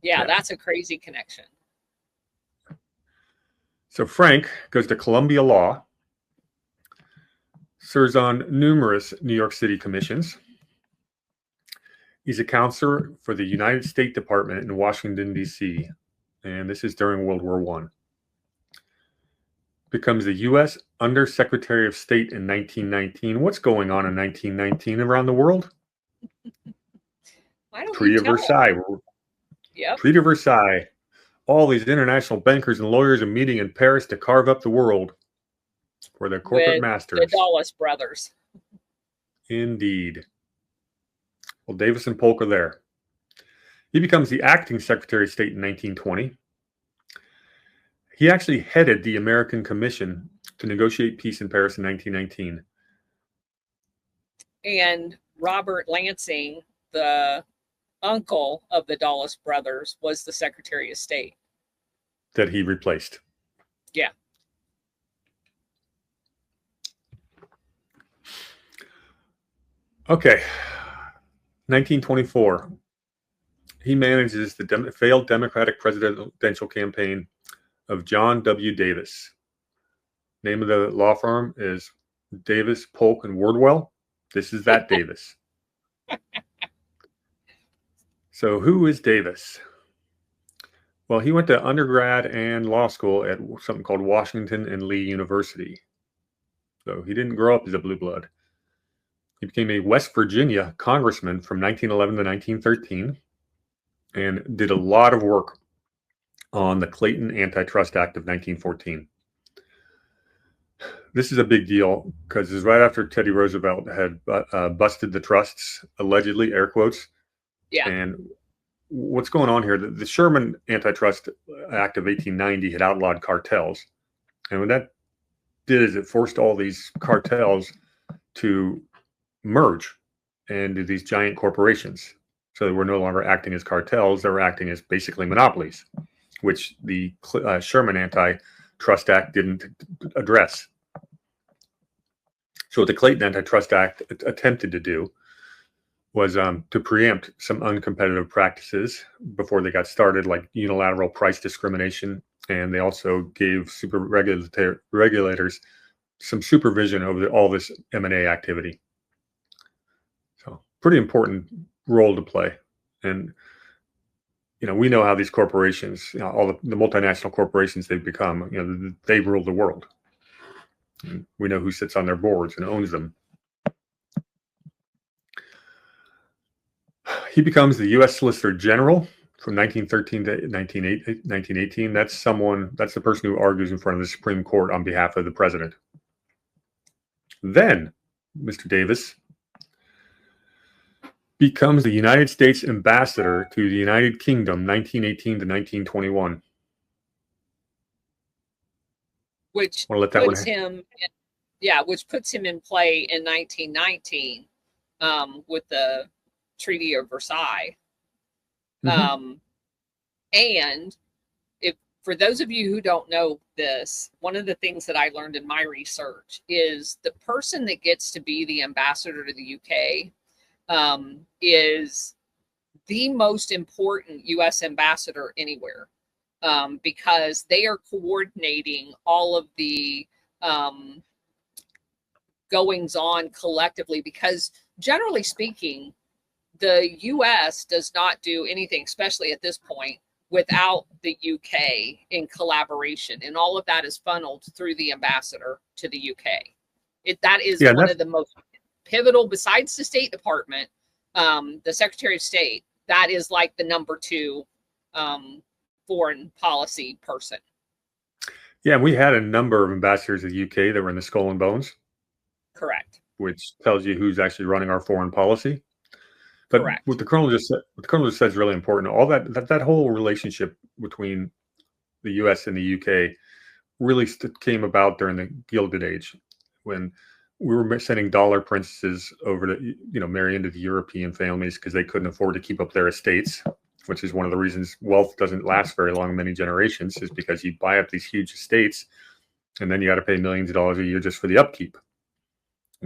Yeah, that's a crazy connection. So Frank goes to Columbia Law, serves on numerous New York City commissions. He's a counselor for the United States Department in Washington, D.C., and this is during World War I. Becomes the U.S. Undersecretary of State in 1919. What's going on in 1919 around the world? Treaty of Versailles. Yep. Treaty of Versailles. All these international bankers and lawyers are meeting in Paris to carve up the world for their corporate masters. The Dulles brothers. Indeed. Well, Davis and Polk are there. He becomes the acting Secretary of State in 1920. He actually headed the American Commission to negotiate peace in Paris in 1919. And Robert Lansing, the uncle of the Dulles brothers, was the Secretary of State that he replaced. Yeah. Okay. 1924. He manages the failed Democratic presidential campaign of John W. Davis. Name of the law firm is Davis, Polk, and Wardwell. This is that Davis. So who is Davis? Well, he went to undergrad and law school at something called Washington and Lee University. So he didn't grow up as a blue blood. He became a West Virginia congressman from 1911 to 1913 and did a lot of work on the Clayton Antitrust Act of 1914. This is a big deal because it's right after Teddy Roosevelt had busted the trusts, allegedly, air quotes. Yeah. And what's going on here, the Sherman Antitrust Act of 1890 had outlawed cartels. And what that did is it forced all these cartels to merge into these giant corporations. So they were no longer acting as cartels, they were acting as basically monopolies, which the Sherman Antitrust Act didn't address. So what the Clayton Antitrust Act attempted to do was to preempt some uncompetitive practices before they got started, like unilateral price discrimination. And they also gave regulators some supervision over all this M&A activity. So pretty important role to play. And, you know, we know how these corporations, you know, all the multinational corporations they've become, you know, they rule the world. And we know who sits on their boards and owns them. He becomes the U.S. Solicitor General from 1913 to 1918. That's the person who argues in front of the Supreme Court on behalf of the president. Then, Mr. Davis becomes the United States Ambassador to the United Kingdom, 1918 to 1921. Which puts him in play in 1919 with the Treaty of Versailles. And for those of you who don't know this, one of the things that I learned in my research is the person that gets to be the ambassador to the UK is the most important U.S. ambassador anywhere, because they are coordinating all of the goings on collectively, because generally speaking, the U.S. does not do anything, especially at this point, without the UK in collaboration. And all of that is funneled through the ambassador to the UK. That is one of the most pivotal, besides the State Department, the Secretary of State, that is like the number 2 foreign policy person. Yeah, we had a number of ambassadors of the UK that were in the Skull and Bones. Correct. Which tells you who's actually running our foreign policy. But correct. What the Colonel just said is really important. All that whole relationship between the U.S. and the UK really came about during the Gilded Age, when we were sending dollar princesses over to marry into the European families because they couldn't afford to keep up their estates, which is one of the reasons wealth doesn't last very long, many generations, is because you buy up these huge estates and then you got to pay millions of dollars a year just for the upkeep.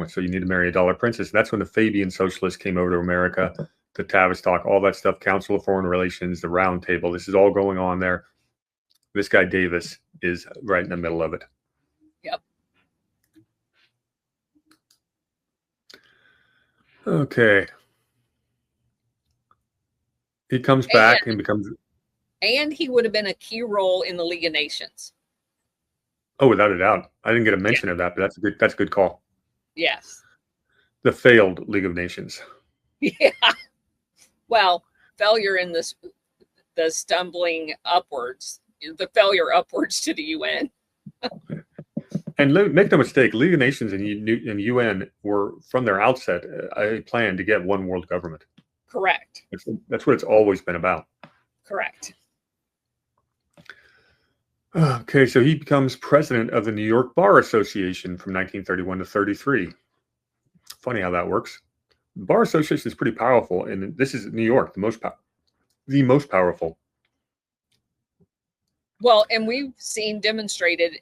So you need to marry a dollar princess. That's when the Fabian socialists came over to America, the Tavistock, all that stuff, Council of Foreign Relations, the Round Table. This is all going on there. This guy Davis is right in the middle of it. Yep. Okay. He comes back and becomes... And he would have been a key role in the League of Nations. Oh, without a doubt. I didn't get a mention of that, but that's a good call. Yes. The failed League of Nations. Yeah. Well, failure in the stumbling upwards, the failure upwards to the UN. And make no mistake, League of Nations and UN were, from their outset, a plan to get one world government. Correct. That's what it's always been about. Correct. Okay, so he becomes president of the New York Bar Association from 1931 to 33. Funny how that works. The Bar Association is pretty powerful, and this is New York, the most powerful. Well, and we've seen demonstrated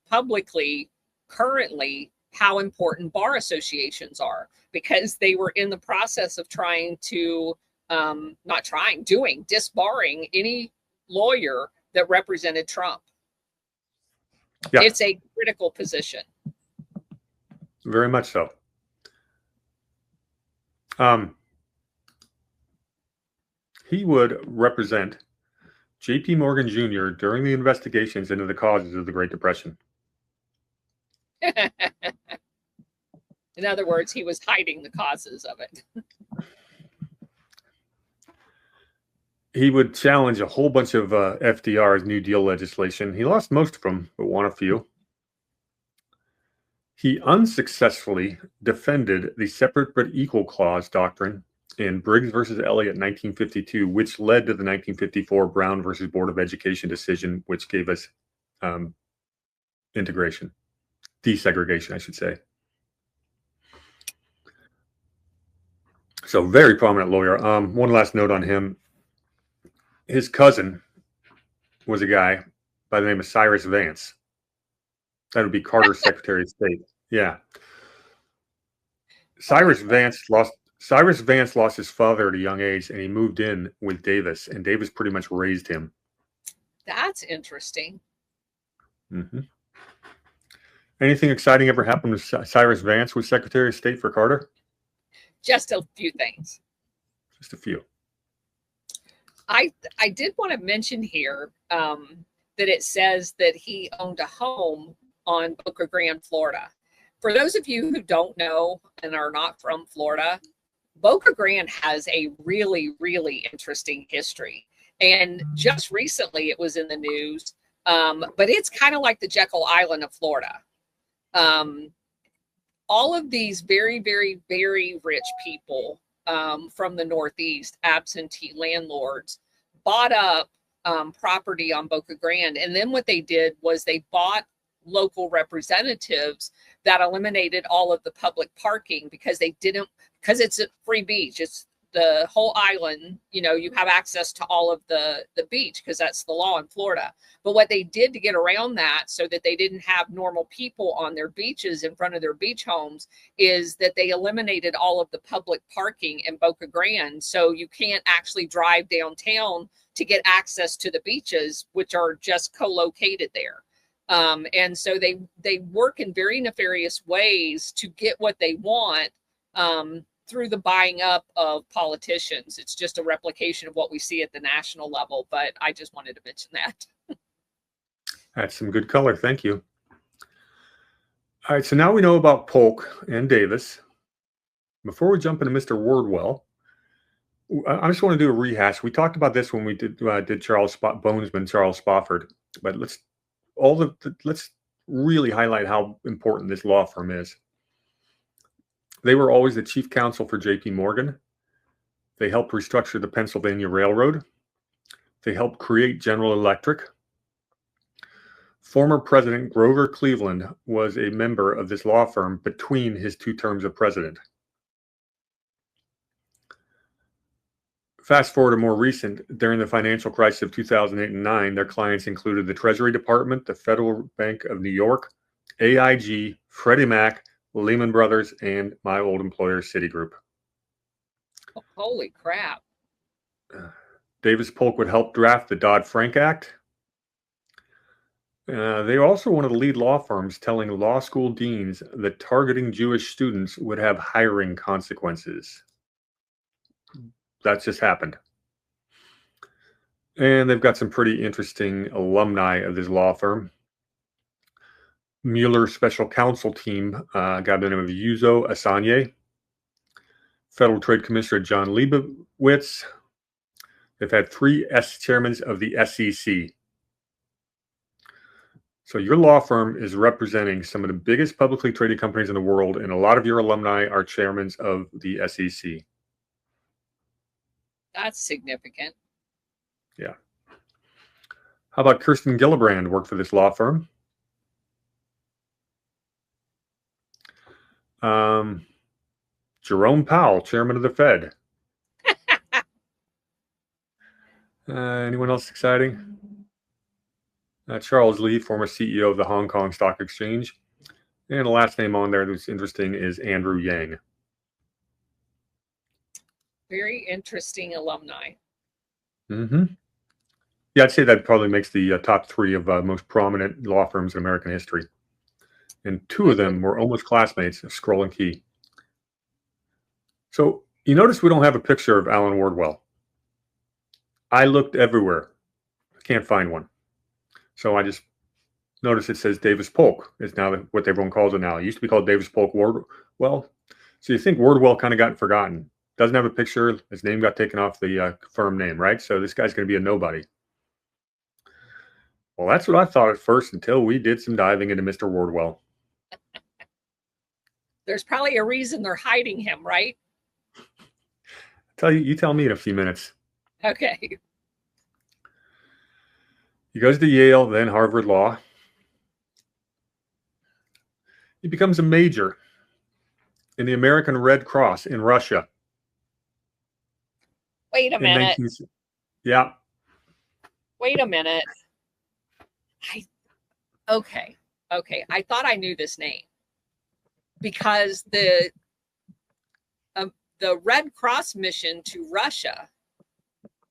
publicly currently how important bar associations are, because they were in the process of disbarring any lawyer that represented Trump. Yeah. It's a critical position. Very much so. He would represent J.P. Morgan Jr. during the investigations into the causes of the Great Depression. In other words, he was hiding the causes of it. He would challenge a whole bunch of FDR's New Deal legislation. He lost most of them, but won a few. He unsuccessfully defended the separate but equal clause doctrine in Briggs versus Elliott in 1952, which led to the 1954 Brown versus Board of Education decision, which gave us desegregation, I should say. So very prominent lawyer. One last note on him. His cousin was a guy by the name of Cyrus Vance. That would be Carter's Secretary of State. Yeah. Cyrus Vance lost his father at a young age, and he moved in with Davis, and Davis pretty much raised him. That's interesting. Mm-hmm. Anything exciting ever happened to Cyrus Vance was Secretary of State for Carter? Just a few things. Just a few. I did want to mention here that it says that he owned a home on Boca Grande, Florida. For those of you who don't know and are not from Florida, Boca Grande has a really, really interesting history. And just recently it was in the news, but it's kind of like the Jekyll Island of Florida. All of these very, very, very rich people from the Northeast, absentee landlords, bought up property on Boca Grande. And then what they did was they bought local representatives that eliminated all of the public parking because it's a free beach. It's the whole island, you have access to all of the beach because that's the law in Florida. But what they did to get around that so that they didn't have normal people on their beaches in front of their beach homes is that they eliminated all of the public parking in Boca Grande. So you can't actually drive downtown to get access to the beaches, which are just co-located there. And so they work in very nefarious ways to get what they want through the buying up of politicians. It's just a replication of what we see at the national level, but I just wanted to mention that. That's some good color. Thank you. All right, so now we know about Polk and Davis. Before we jump into Mr. Wardwell, I just want to do a rehash. We talked about this when we did Charles Bonesman, Charles Spofford, but let's really highlight how important this law firm is. They were always the chief counsel for J.P. Morgan. They helped restructure the Pennsylvania Railroad. They helped create General Electric. Former President Grover Cleveland was a member of this law firm between his 2 terms of president. Fast forward to more recent, during the financial crisis of 2008 and 9, their clients included the Treasury Department, the Federal Bank of New York, AIG, Freddie Mac, Lehman Brothers, and my old employer, Citigroup. Holy crap. Davis Polk would help draft the Dodd-Frank Act. They also one of the lead law firms telling law school deans that targeting Jewish students would have hiring consequences. That's just happened. And they've got some pretty interesting alumni of this law firm. Mueller Special Counsel team got the name of Yuzo Asanye. Federal Trade Commissioner John Leibowitz. They've had 3 chairmen of the SEC. So your law firm is representing some of the biggest publicly traded companies in the world, and a lot of your alumni are chairmen of the SEC. That's significant. Yeah. How about Kirsten Gillibrand worked for this law firm? Jerome Powell, chairman of the Fed. Anyone else exciting? Charles Lee, former CEO of the Hong Kong Stock Exchange. And the last name on there that's interesting is Andrew Yang. Very interesting alumni. Mm-hmm. Yeah, I'd say that probably makes the top 3 of most prominent law firms in American history. And 2 of them were almost classmates of Scroll and Key. So you notice we don't have a picture of Alan Wardwell. I looked everywhere. I can't find one. So I just noticed it says Davis Polk. It's now what everyone calls it now. It used to be called Davis Polk Wardwell. So you think Wardwell kind of got forgotten. Doesn't have a picture. His name got taken off the firm name, right? So this guy's going to be a nobody. Well, that's what I thought at first until we did some diving into Mr. Wardwell. There's probably a reason they're hiding him, right? You tell me in a few minutes. Okay. He goes to Yale, then Harvard Law. He becomes a major in the American Red Cross in Russia. Wait a minute. Yeah. Wait a minute. Okay. I thought I knew this name because the Red Cross mission to Russia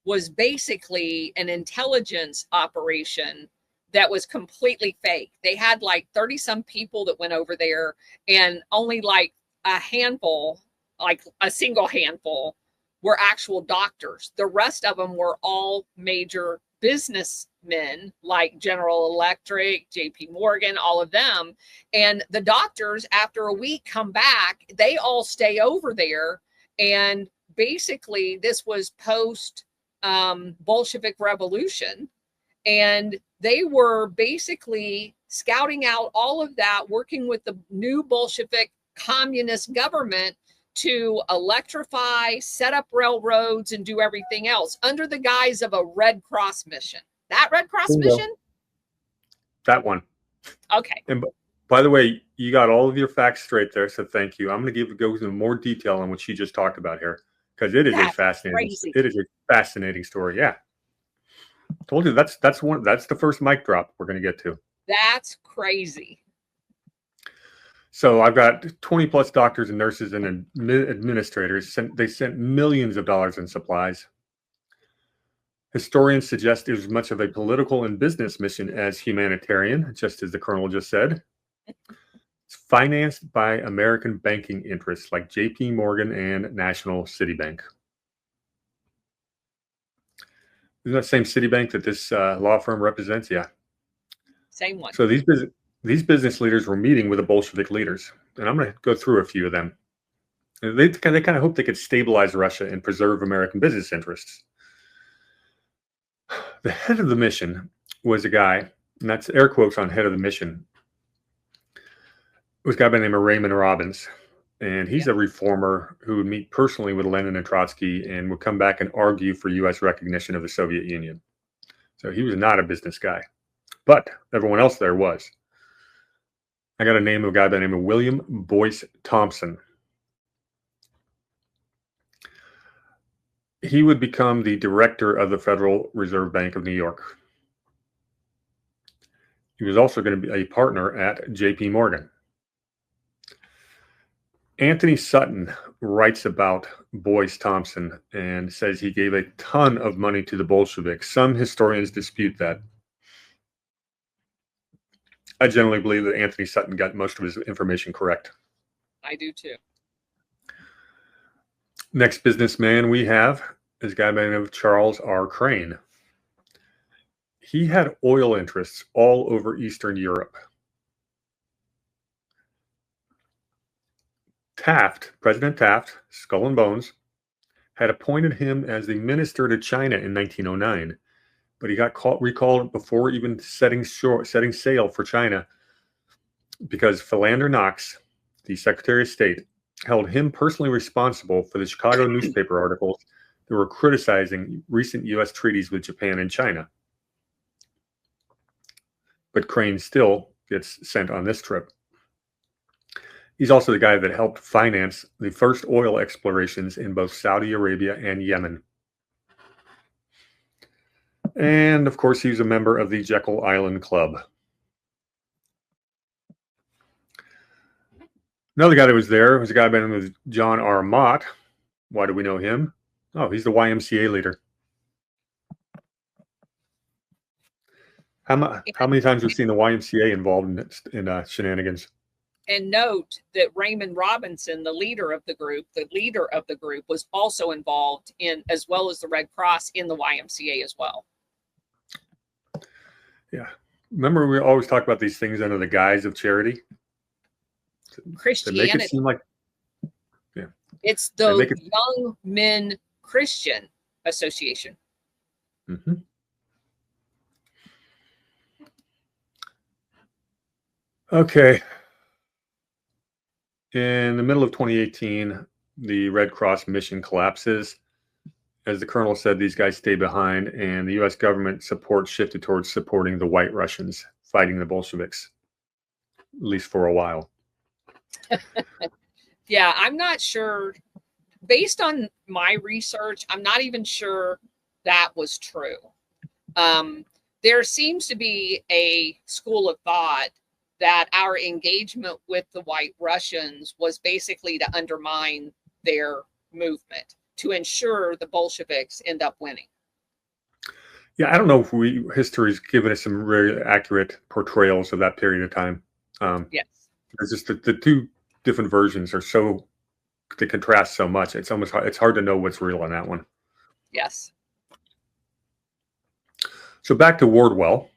was basically an intelligence operation that was completely fake. They had like 30 some people that went over there, and only like a handful, like a single handful, were actual doctors. The rest of them were all major businessmen like General Electric, J.P. Morgan, all of them. And the doctors, after a week, come back. They all stay over there And basically, this was post Bolshevik Revolution. And they were basically scouting out all of that, working with the new Bolshevik communist government to electrify, set up railroads, and do everything else under the guise of a Red Cross mission. That Red Cross mission? That one. Okay. And by the way, you got all of your facts straight there, so thank you. I'm going to go into more detail on what she just talked about here, because it is a fascinating story. Yeah. Told you that's the first mic drop we're going to get to. That's crazy. So I've got 20 plus doctors and nurses and administrators. They sent millions of dollars in supplies. Historians suggest it was much of a political and business mission as humanitarian, just as the colonel just said. It's financed by American banking interests like J.P. Morgan and National City Bank. Isn't that the same Citibank that this law firm represents? Yeah. Same one. So these business leaders were meeting with the Bolshevik leaders, and I'm going to go through a few of them. They kind of hoped they could stabilize Russia and preserve American business interests. The head of the mission was a guy, and that's air quotes on head of the mission. It was a guy by the name of Raymond Robbins. And he's a reformer who would meet personally with Lenin and Trotsky and would come back and argue for U.S. recognition of the Soviet Union. So he was not a business guy, but everyone else there was. I got a name of a guy by the name of William Boyce Thompson. He would become the director of the Federal Reserve Bank of New York. He was also going to be a partner at J.P. Morgan. Anthony Sutton writes about Boyce Thompson and says he gave a ton of money to the Bolsheviks. Some historians dispute that. I generally believe that Anthony Sutton got most of his information correct. I do too. Next businessman we have is a guy by the name of Charles R. Crane. He had oil interests all over Eastern Europe. President Taft, skull and bones, had appointed him as the minister to China in 1909, but he got recalled before even setting sail for China because Philander Knox, the Secretary of State, held him personally responsible for the Chicago newspaper articles that were criticizing recent U.S. treaties with Japan and China. But Crane still gets sent on this trip. He's also the guy that helped finance the first oil explorations in both Saudi Arabia and Yemen. And, of course, he was a member of the Jekyll Island Club. Another guy that was there was a guy by the name of John R. Mott. Why do we know him? Oh, he's the YMCA leader. How many times have we seen the YMCA involved in shenanigans? And note that Raymond Robinson, the leader of the group, was also involved in, as well as the Red Cross, in the YMCA as well. Yeah. Remember, we always talk about these things under the guise of charity? Christianity. To make it seem like, yeah. It's the Young Men Christian Association. Mm-hmm. Okay. In the middle of 2018, the Red Cross mission collapses. As the colonel said, these guys stay behind, and the U.S. government support shifted towards supporting the White Russians fighting the Bolsheviks, at least for a while. Yeah, I'm not sure. Based on my research, I'm not even sure that was true. There seems to be a school of thought that our engagement with the White Russians was basically to undermine their movement, to ensure the Bolsheviks end up winning. Yeah, I don't know if history's given us some very accurate portrayals of that period of time. Yes. It's just the two different versions are they contrast so much. It's hard to know what's real on that one. Yes. So back to Wardwell.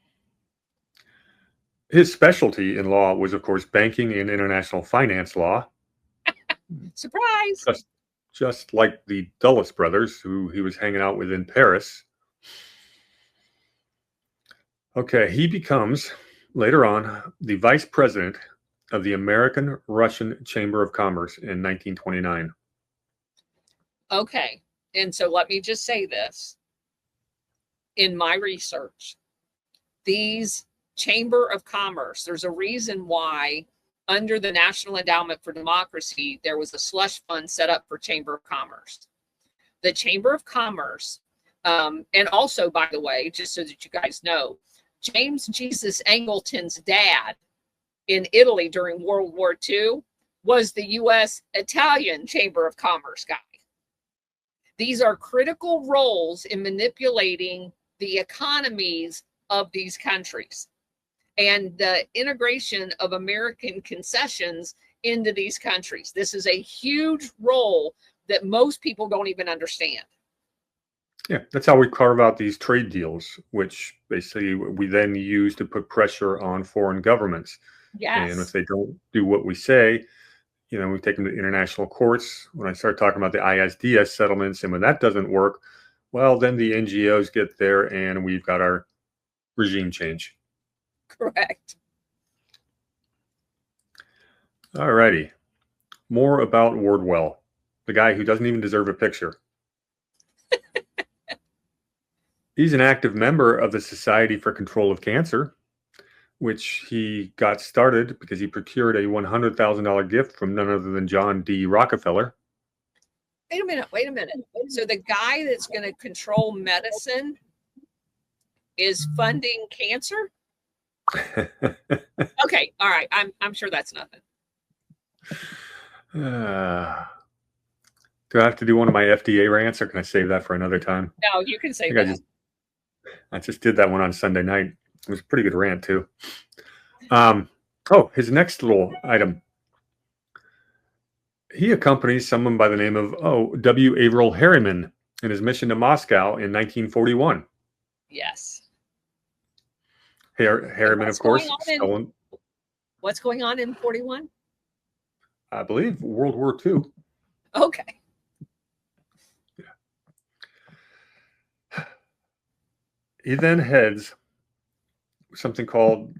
His specialty in law was, of course, banking and international finance law. Surprise! just like the Dulles brothers, who he was hanging out with in Paris. Okay, he becomes, later on, the vice president of the American-Russian Chamber of Commerce in 1929. Okay, and so let me just say this. In my research, these Chamber of Commerce, there's a reason why under the National Endowment for Democracy, there was a slush fund set up for Chamber of Commerce. The Chamber of Commerce, and also, by the way, just so that you guys know, James Jesus Angleton's dad in Italy during World War II was the U.S. Italian Chamber of Commerce guy. These are critical roles in manipulating the economies of these countries and the integration of American concessions into these countries. This is a huge role that most people don't even understand. Yeah, that's how we carve out these trade deals, which basically we then use to put pressure on foreign governments. Yes. And if they don't do what we say, you know, we take them to international courts. When I start talking about the ISDS settlements, and when that doesn't work, well, then the NGOs get there and we've got our regime change. Correct. All righty. More about Wardwell, the guy who doesn't even deserve a picture. He's an active member of the Society for Control of Cancer, which he got started because he procured a $100,000 gift from none other than John D. Rockefeller. Wait a minute. So the guy that's going to control medicine is funding cancer? Okay, all right. I'm sure that's nothing. Do I have to do one of my FDA rants, or can I save that for another time? No, you can save that. I just did that one on Sunday night. It was a pretty good rant, too. His next little item. He accompanies someone by the name of W. Averill Harriman in his mission to Moscow in 1941. Yes. Harriman, of course. What's going on in 41? I believe World War II. Okay. Yeah. He then heads something called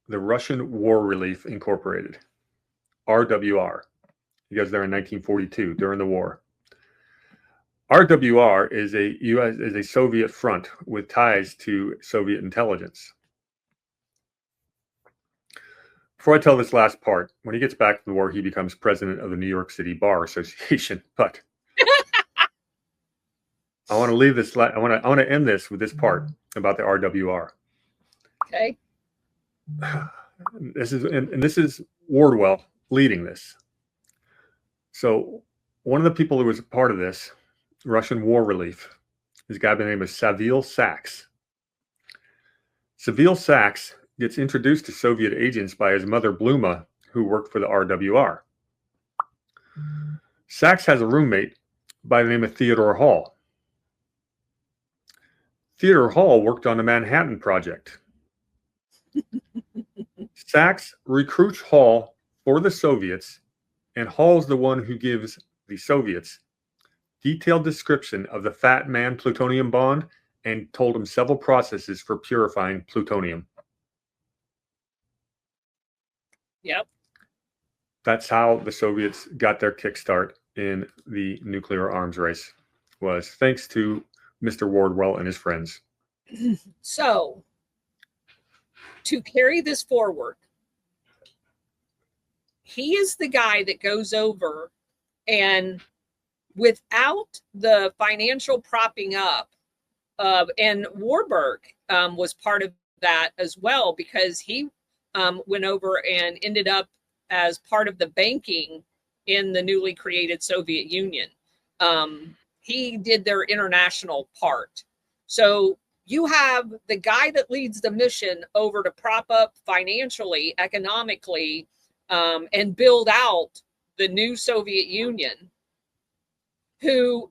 the Russian War Relief Incorporated, RWR. He goes there in 1942 during the war. RWR is a Soviet front with ties to Soviet intelligence. Before I tell this last part, when he gets back from the war, he becomes president of the New York City Bar Association. But I want to leave this. I want to end this with this part about the RWR. Okay. This is Wardwell leading this. So one of the people who was a part of this Russian War Relief is a guy by the name of Savile Sachs. Savile Sachs gets introduced to Soviet agents by his mother, Bluma, who worked for the RWR. Sachs has a roommate by the name of Theodore Hall. Theodore Hall worked on the Manhattan Project. Sachs recruits Hall for the Soviets, and Hall's the one who gives the Soviets detailed description of the Fat Man plutonium bond and told them several processes for purifying plutonium. Yep. That's how the Soviets got their kickstart in the nuclear arms race, was thanks to Mr. Wardwell and his friends. So, to carry this forward, he is the guy that goes over and without the financial propping up of, and Warburg was part of that as well, because he went over and ended up as part of the banking in the newly created Soviet Union. He did their international part. So you have the guy that leads the mission over to prop up financially, economically, and build out the new Soviet Union, who,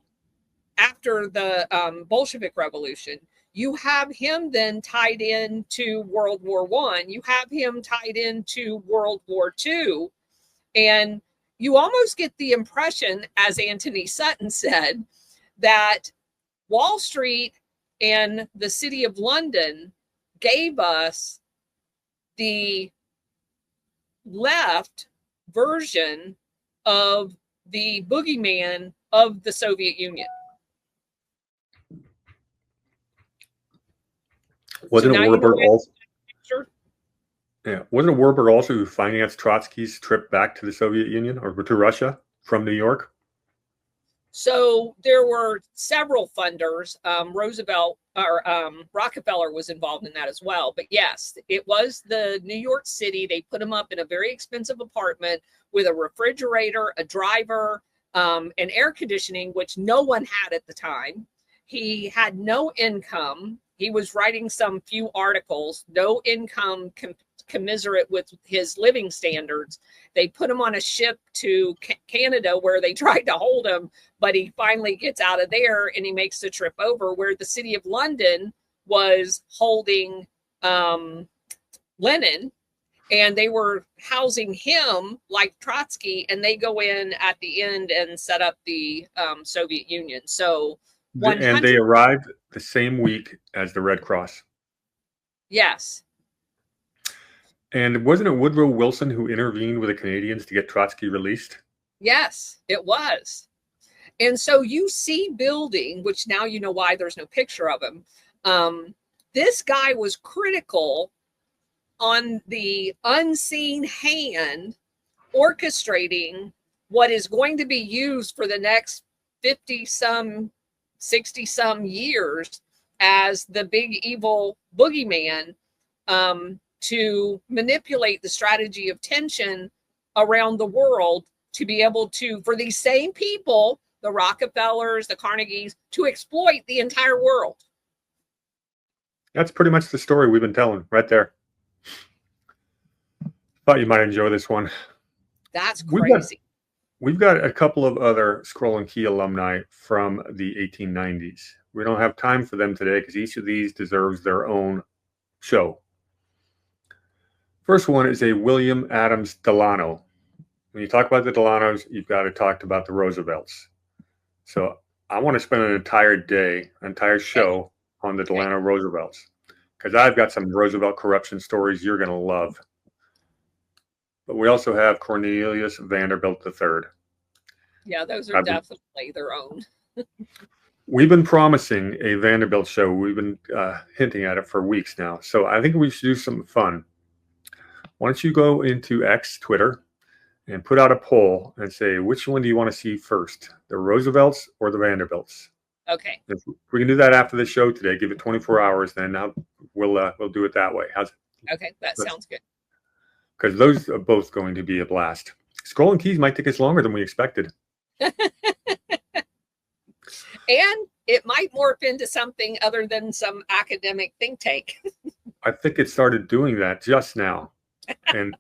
after the Bolshevik Revolution, you have him then tied into World War I. You have him tied into World War II. And you almost get the impression, as Anthony Sutton said, that Wall Street and the City of London gave us the left version of the boogeyman of the Soviet Union. Wasn't it Warburg also? Yeah, wasn't it Warburg also who financed Trotsky's trip back to the Soviet Union or to Russia from New York? So there were several funders. Roosevelt or Rockefeller was involved in that as well. But yes, it was the New York City. They put him up in a very expensive apartment with a refrigerator, a driver, and air conditioning, which no one had at the time. He had no income. He was writing some few articles, no income commiserate with his living standards. They put him on a ship to Canada where they tried to hold him, but he finally gets out of there and he makes the trip over where the City of London was holding Lenin, and they were housing him like Trotsky, and they go in at the end and set up the Soviet Union. So and they arrived the same week as the Red Cross. Yes. And wasn't it Woodrow Wilson who intervened with the Canadians to get Trotsky released? Yes, it was. And so you see building, which now you know why there's no picture of him. This guy was critical on the unseen hand orchestrating what is going to be used for the next 50-some, 60-some years as the big evil boogeyman, to manipulate the strategy of tension around the world to be able to, for these same people, the Rockefellers, the Carnegies, to exploit the entire world. That's pretty much the story we've been telling right there. Thought you might enjoy this one. That's crazy. We've got a couple of other Scroll and Key alumni from the 1890s. We don't have time for them today because each of these deserves their own show. First one is a William Adams Delano. When you talk about the Delanos, you've got to talk about the Roosevelts. So I want to spend an entire day, entire show on the Delano Roosevelts because I've got some Roosevelt corruption stories you're going to love. But we also have Cornelius Vanderbilt III. Yeah, those are definitely their own. We've been promising a Vanderbilt show. We've been hinting at it for weeks now. So I think we should do something fun. Why don't you go into X, Twitter, and put out a poll and say, which one do you want to see first, the Roosevelts or the Vanderbilts? Okay. If we can do that after the show today. Give it 24 hours, then we'll do it that way. How's it? Okay, that sounds good. Because those are both going to be a blast. Scroll and Keys might take us longer than we expected. And it might morph into something other than some academic think tank. I think it started doing that just now. And,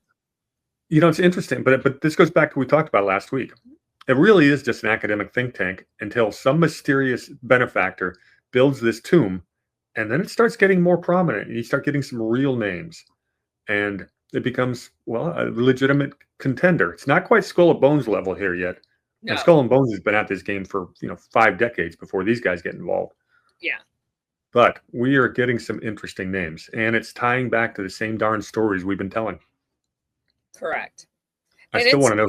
you know, it's interesting, but this goes back to what we talked about last week. It really is just an academic think tank until some mysterious benefactor builds this tomb, and then it starts getting more prominent, and you start getting some real names, and it becomes, well, a legitimate contender. It's not quite Skull and Bones level here yet. No. And Skull and Bones has been at this game for, 5 decades before these guys get involved. Yeah. But we are getting some interesting names, and it's tying back to the same darn stories we've been telling. Correct. I still want to know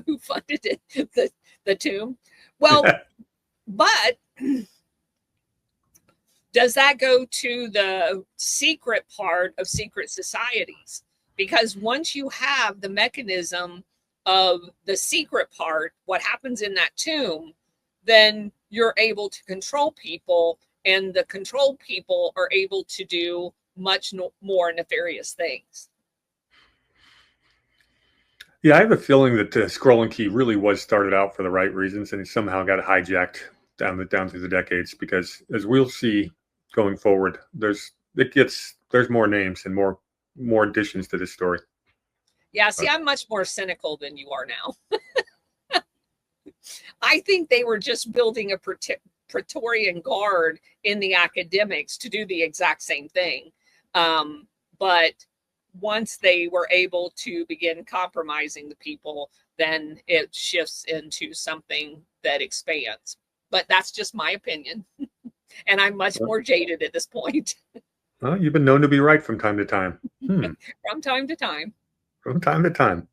who funded it, the tomb. Well, but does that go to the secret part of secret societies? Because once you have the mechanism of the secret part, what happens in that tomb, then you're able to control people, and the controlled people are able to do much more nefarious things. Yeah, I have a feeling that Scroll and Key really was started out for the right reasons, and it somehow got hijacked down through the decades. Because as we'll see going forward, there's more names and more additions to this story. Yeah, see, I'm much more cynical than you are now. I think they were just building a Praetorian Guard in the academics to do the exact same thing. But once they were able to begin compromising the people, then it shifts into something that expands. But that's just my opinion. And I'm much more jaded at this point. Well, you've been known to be right from time to time. From time to time. From time to time.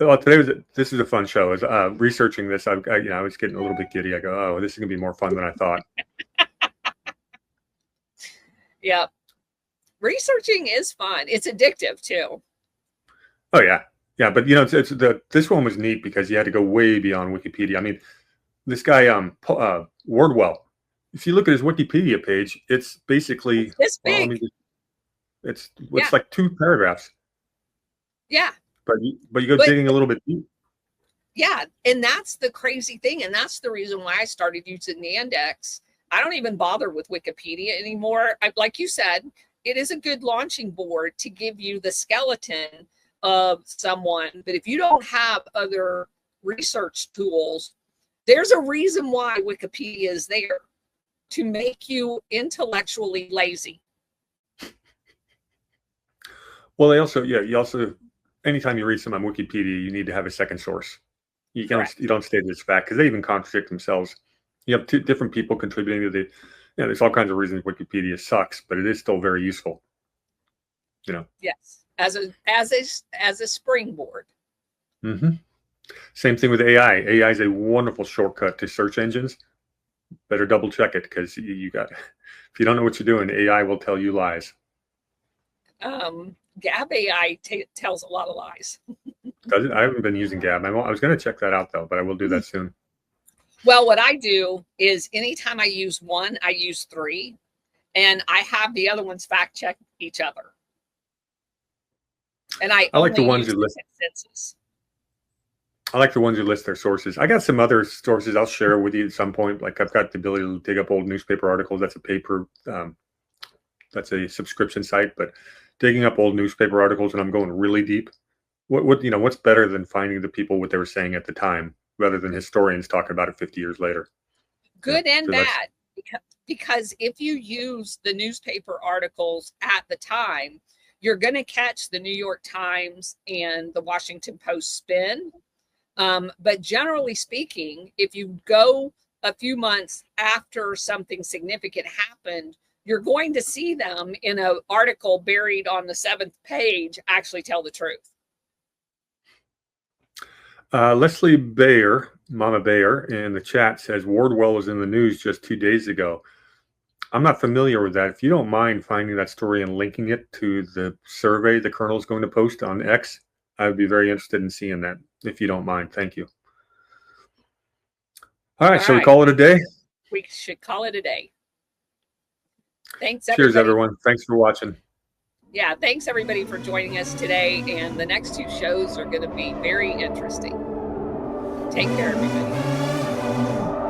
Well, this is a fun show. As researching this, I was getting a little bit giddy. I go, oh, this is gonna be more fun than I thought. Yeah, researching is fun. It's addictive too. Oh yeah, but this one was neat because you had to go way beyond Wikipedia. I mean, this guy Wardwell. If you look at his Wikipedia page, it's basically it's big. It's like 2 paragraphs. Yeah. But you go digging a little bit deep. Yeah, and that's the crazy thing, and that's the reason why I started using the index. I don't even bother with Wikipedia anymore. Like you said, it is a good launching board to give you the skeleton of someone. But if you don't have other research tools, there's a reason why Wikipedia is there, to make you intellectually lazy. Well, you also anytime you read something on Wikipedia, you need to have a second source. You don't state this fact because they even contradict themselves. You have 2 different people contributing to the. There's all kinds of reasons Wikipedia sucks, but it is still very useful. Yes, as a springboard. Mm-hmm. Same thing with AI. AI is a wonderful shortcut to search engines. Better double check it because if you don't know what you're doing, AI will tell you lies. Gab AI tells a lot of lies. Does it? I haven't been using Gab. I was going to check that out though, but I will do that soon. Well, what I do is anytime I use one, I use 3, and I have the other ones fact check each other. And I like the ones who list consensus. I like the ones who list their sources. I got some other sources I'll share with you at some point. Like I've got the ability to dig up old newspaper articles. That's a subscription site, but digging up old newspaper articles and I'm going really deep. What's better than finding the people what they were saying at the time rather than historians talking about it 50 years later? Good and bad, because if you use the newspaper articles at the time, you're going to catch the New York Times and the Washington Post spin. But generally speaking, if you go a few months after something significant happened, you're going to see them in an article buried on the 7th page actually tell the truth. Leslie Bayer, Mama Bayer, in the chat says Wardwell was in the news just 2 days ago. I'm not familiar with that. If you don't mind finding that story and linking it to the survey the Colonel is going to post on X, I would be very interested in seeing that, if you don't mind. Thank you. All right, we call it a day? We should call it a day. Thanks, everybody. Cheers, everyone. Thanks for watching. Yeah, thanks, everybody, for joining us today. And the next 2 shows are going to be very interesting. Take care, everybody.